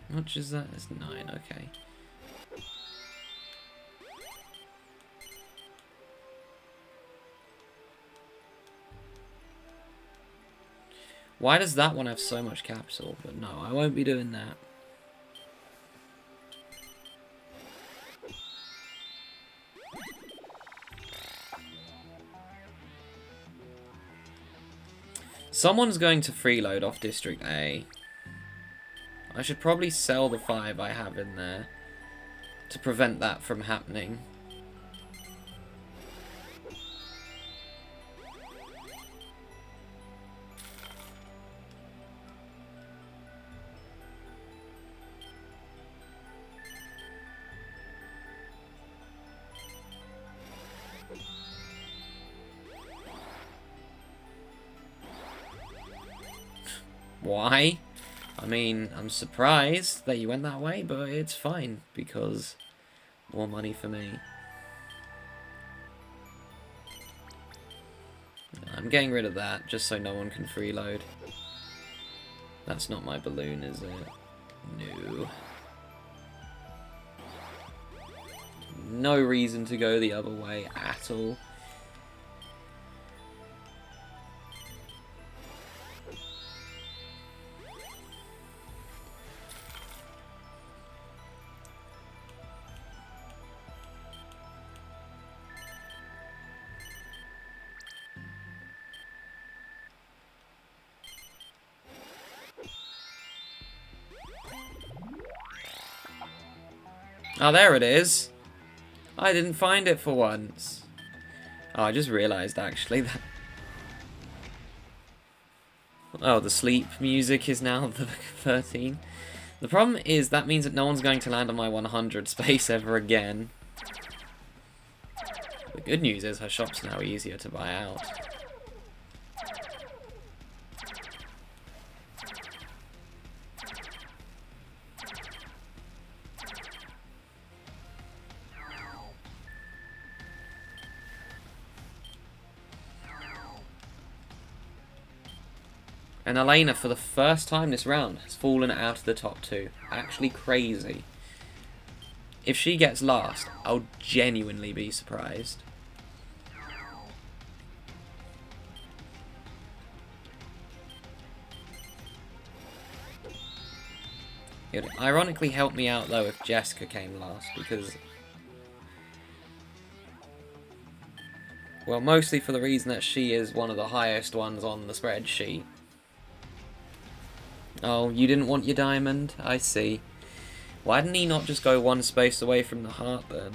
How much is that? It's 9, okay. Why does that one have so much capital? But no, I won't be doing that. Someone's going to freeload off District A. I should probably sell the 5 I have in there to prevent that from happening. Why? I mean, I'm surprised that you went that way, but it's fine, because more money for me. I'm getting rid of that, just so no one can freeload. That's not my balloon, is it? No. No reason to go the other way at all. Oh, there it is. I didn't find it for once. Oh, I just realised, actually, that... Oh, the sleep music is now the 13. The problem is that means that no one's going to land on my 100 space ever again. The good news is her shop's now easier to buy out. And Alena, for the first time this round, has fallen out of the top 2. Actually crazy. If she gets last, I'll genuinely be surprised. It would ironically help me out, though, if Jessica came last, because... Well, mostly for the reason that she is one of the highest ones on the spreadsheet. Oh, you didn't want your diamond? I see. Why didn't he not just go one space away from the heart, then?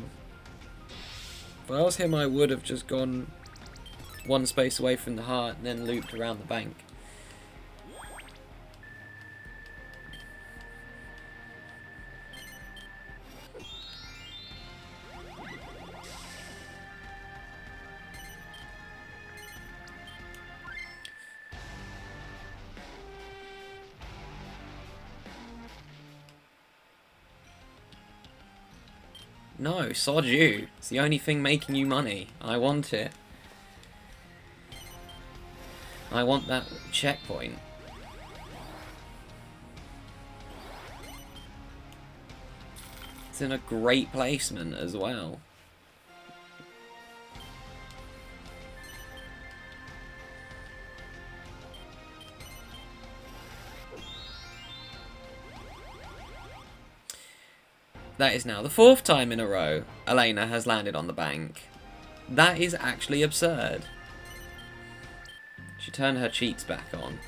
If I was him, I would have just gone one space away from the heart and then looped around the bank. No, sod you. It's the only thing making you money. I want it. I want that checkpoint. It's in a great placement as well. That is now the 4th time in a row Alena has landed on the bank. That is actually absurd. She turned her cheats back on.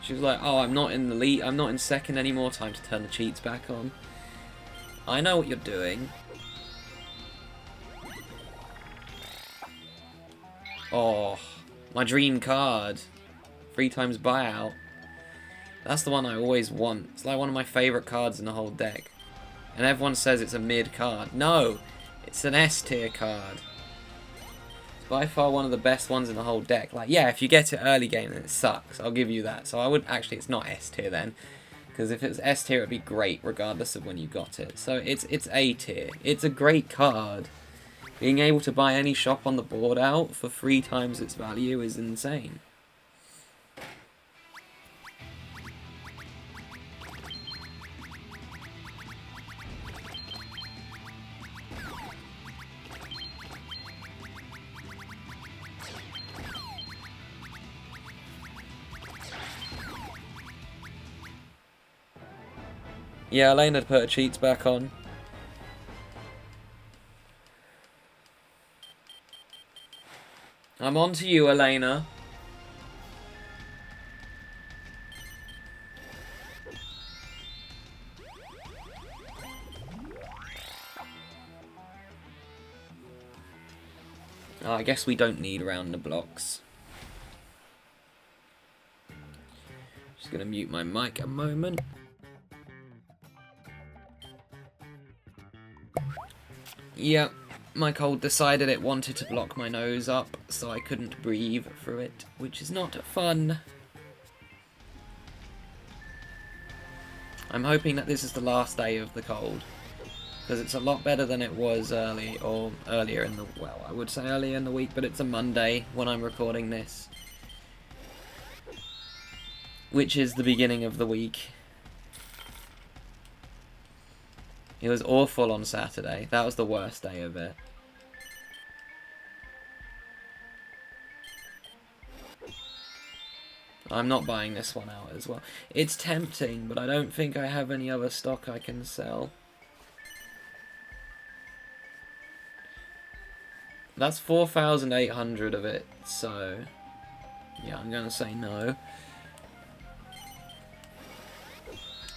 She was like, oh, I'm not in the lead, I'm not in second anymore, time to turn the cheats back on. I know what you're doing. Oh, my dream card. 3 times buyout. That's the one I always want. It's like one of my favourite cards in the whole deck. And everyone says it's a mid card. No! It's an S tier card. It's by far one of the best ones in the whole deck. Like, yeah, if you get it early game, then it sucks. I'll give you that. So I would... Actually, it's not S tier then. Because if it's S tier, it'd be great, regardless of when you got it. So it's A tier. It's a great card. Being able to buy any shop on the board out for 3 times its value is insane. Yeah, Alena put her cheats back on. I'm on to you, Alena. Oh, I guess we don't need around the blocks. Just gonna mute my mic a moment. Yep, my cold decided it wanted to block my nose up, so I couldn't breathe through it, which is not fun. I'm hoping that this is the last day of the cold, because it's a lot better than it was earlier in the, well, I would say earlier in the week, but it's a Monday when I'm recording this, which is the beginning of the week. It was awful on Saturday. That was the worst day of it. I'm not buying this one out as well. It's tempting, but I don't think I have any other stock I can sell. That's 4,800 of it, so... yeah, I'm gonna say no.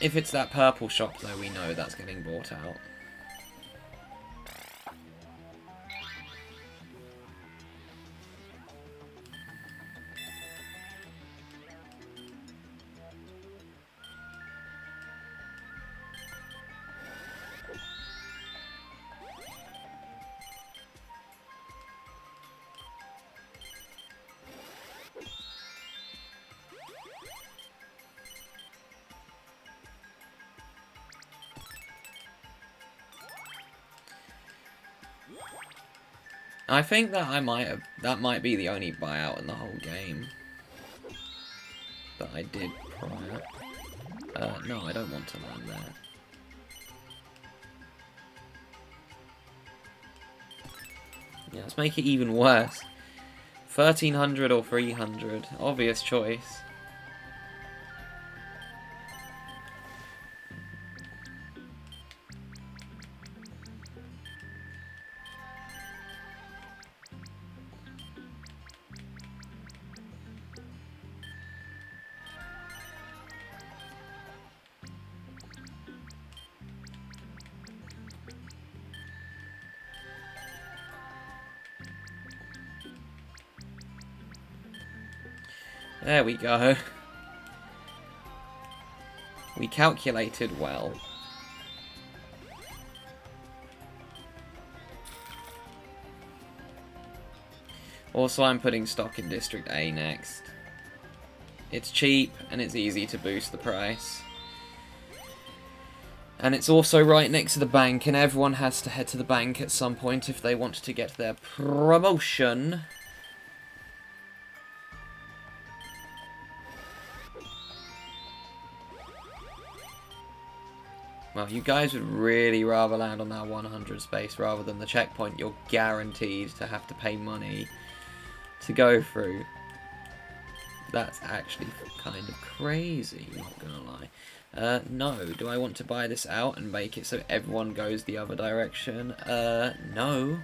If it's that purple shop, though, we know that's getting bought out. I think that that might be the only buyout in the whole game that I did prior. No, I don't want to land there. Yeah, let's make it even worse. 1,300 or 300. Obvious choice. There we go. We calculated well. Also, I'm putting stock in District A next. It's cheap, and it's easy to boost the price. And it's also right next to the bank, and everyone has to head to the bank at some point if they want to get their promotion. Well, you guys would really rather land on that 100 space rather than the checkpoint you're guaranteed to have to pay money to go through. That's actually kind of crazy, not gonna lie. No. Do I want to buy this out and make it so everyone goes the other direction? No.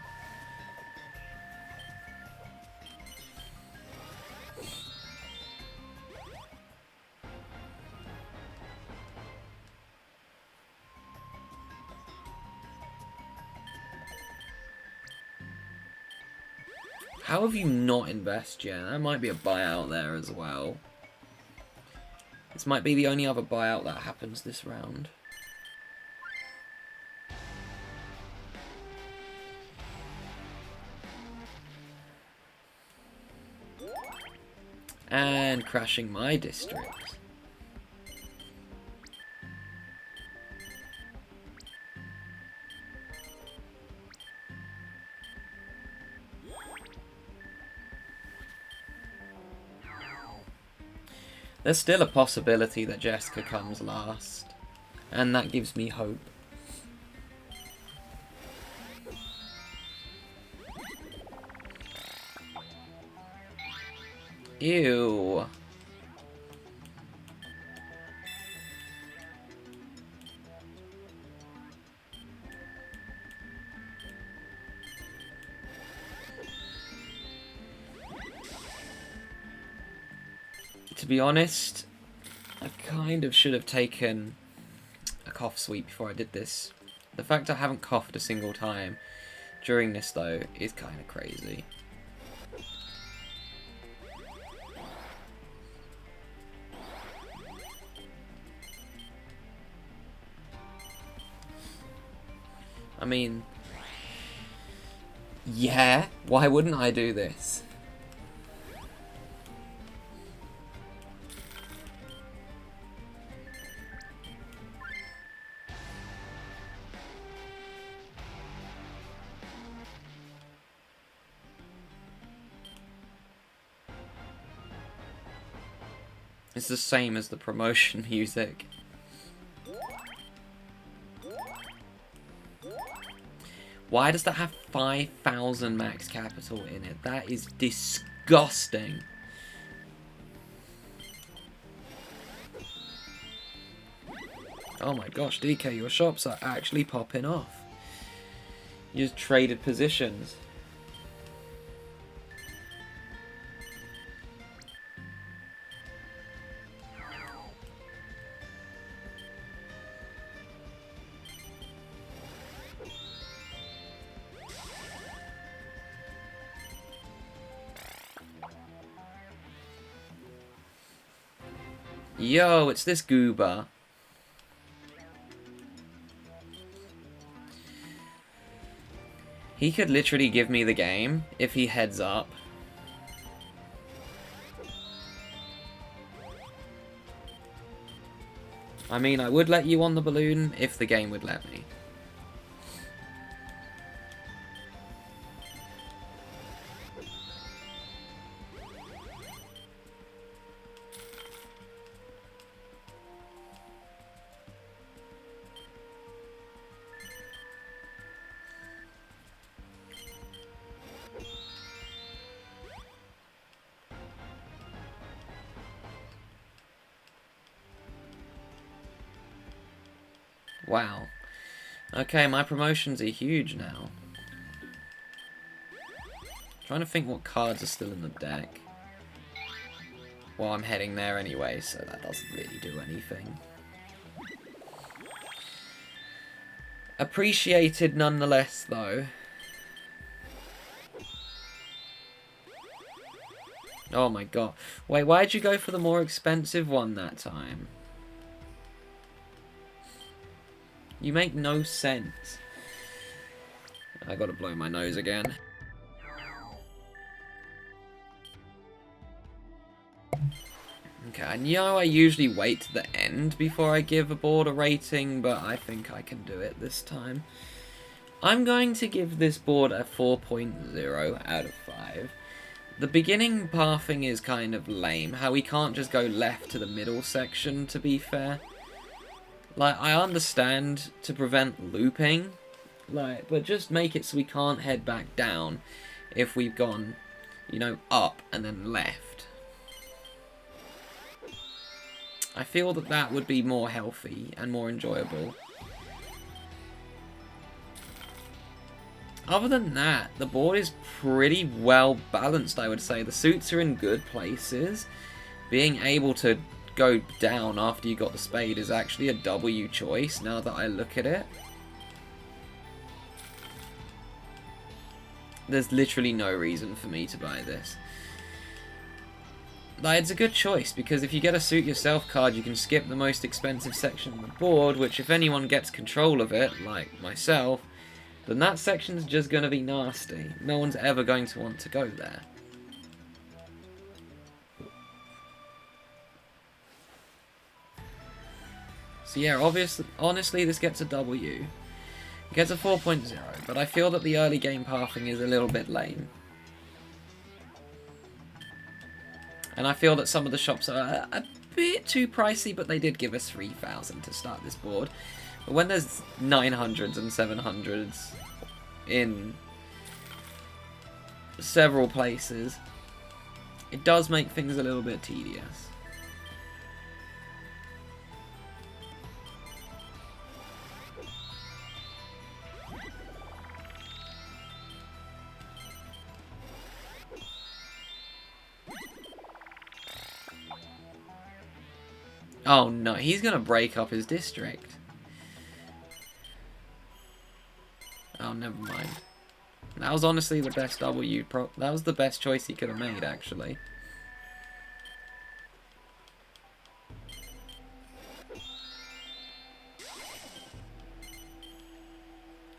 How have you not invested yet? That might be a buyout there as well. This might be the only other buyout that happens this round. And crashing my district. There's still a possibility that Jessica comes last, and that gives me hope. Ew. To be honest, I kind of should have taken a cough sweep before I did this. The fact I haven't coughed a single time during this, though, is kind of crazy. I mean, yeah, why wouldn't I do this? It's the same as the promotion music. Why does that have 5,000 max capital in it? That is disgusting. Oh my gosh, DK, your shops are actually popping off. You just traded positions. Yo, it's this goober. He could literally give me the game if he heads up. I mean, I would let you on the balloon if the game would let me. Wow. Okay, my promotions are huge now. Trying to think what cards are still in the deck. Well, I'm heading there anyway, so that doesn't really do anything. Appreciated nonetheless, though. Oh my god. Wait, why'd you go for the more expensive one that time? You make no sense. I gotta blow my nose again. Okay, I know I usually wait to the end before I give a board a rating, but I think I can do it this time. I'm going to give this board a 4.0 out of 5. The beginning pathing is kind of lame, how we can't just go left to the middle section, to be fair. Like, I understand to prevent looping, like, but just make it so we can't head back down if we've gone, you know, up and then left. I feel that that would be more healthy and more enjoyable. Other than that, the board is pretty well balanced, I would say. The suits are in good places. Being able to go down after you got the spade is actually a W choice, now that I look at it. There's literally no reason for me to buy this. Like, it's a good choice, because if you get a Suit Yourself card, you can skip the most expensive section of the board, which if anyone gets control of it, like myself, then that section's just going to be nasty. No one's ever going to want to go there. So yeah, honestly, this gets a W. It gets a 4.0, but I feel that the early game pathing is a little bit lame. And I feel that some of the shops are a bit too pricey, but they did give us 3,000 to start this board. But when there's 900s and 700s in several places, it does make things a little bit tedious. Oh no, he's gonna break up his district. Oh, never mind. That was honestly the best W that was the best choice he could have made, actually.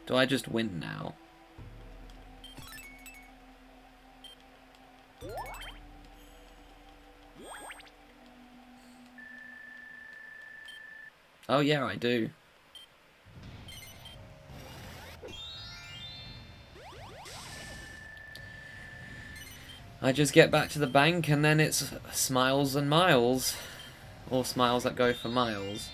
Do I just win now? Oh yeah, I do. I just get back to the bank and then it's smiles and miles. Or smiles that go for miles.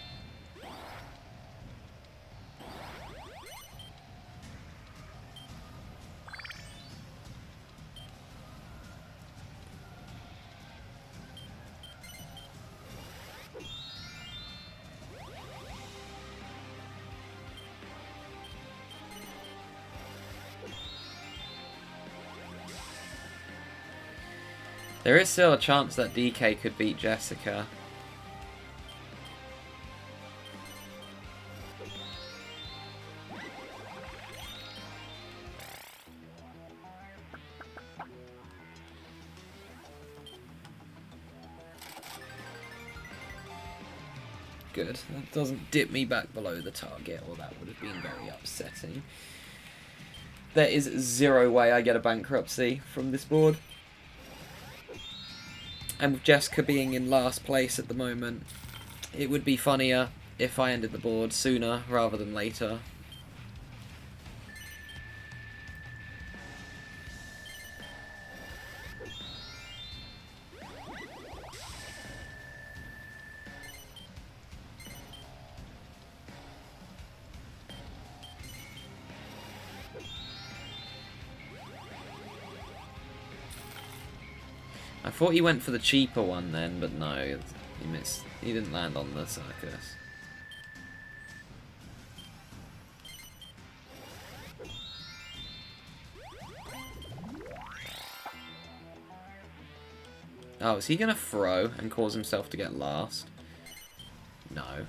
There is still a chance that DK could beat Jessica. Good. That doesn't dip me back below the target, or that would have been very upsetting. There is zero way I get a bankruptcy from this board. And with Jessica being in last place at the moment, it would be funnier if I ended the board sooner rather than later. I thought he went for the cheaper one then, but no, he missed. He didn't land on the circus. Oh, is he going to throw and cause himself to get last? No.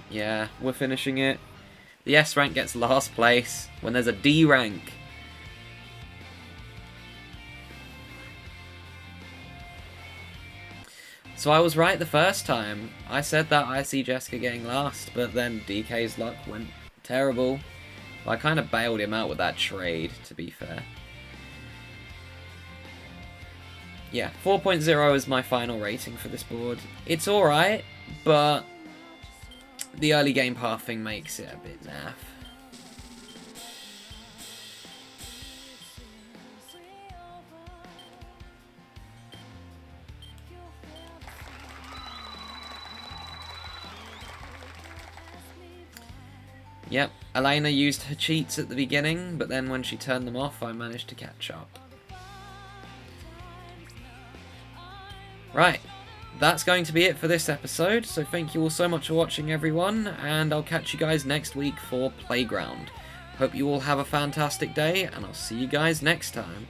Yeah, we're finishing it. The S rank gets last place when there's a D rank. So I was right the first time. I said that I see Jessica getting last, but then DK's luck went terrible. I kind of bailed him out with that trade, to be fair. Yeah, 4.0 is my final rating for this board. It's alright, but the early game pathing makes it a bit naff. Yep, Alena used her cheats at the beginning, but then when she turned them off, I managed to catch up. Right, that's going to be it for this episode, so thank you all so much for watching, everyone, and I'll catch you guys next week for Playground. Hope you all have a fantastic day, and I'll see you guys next time.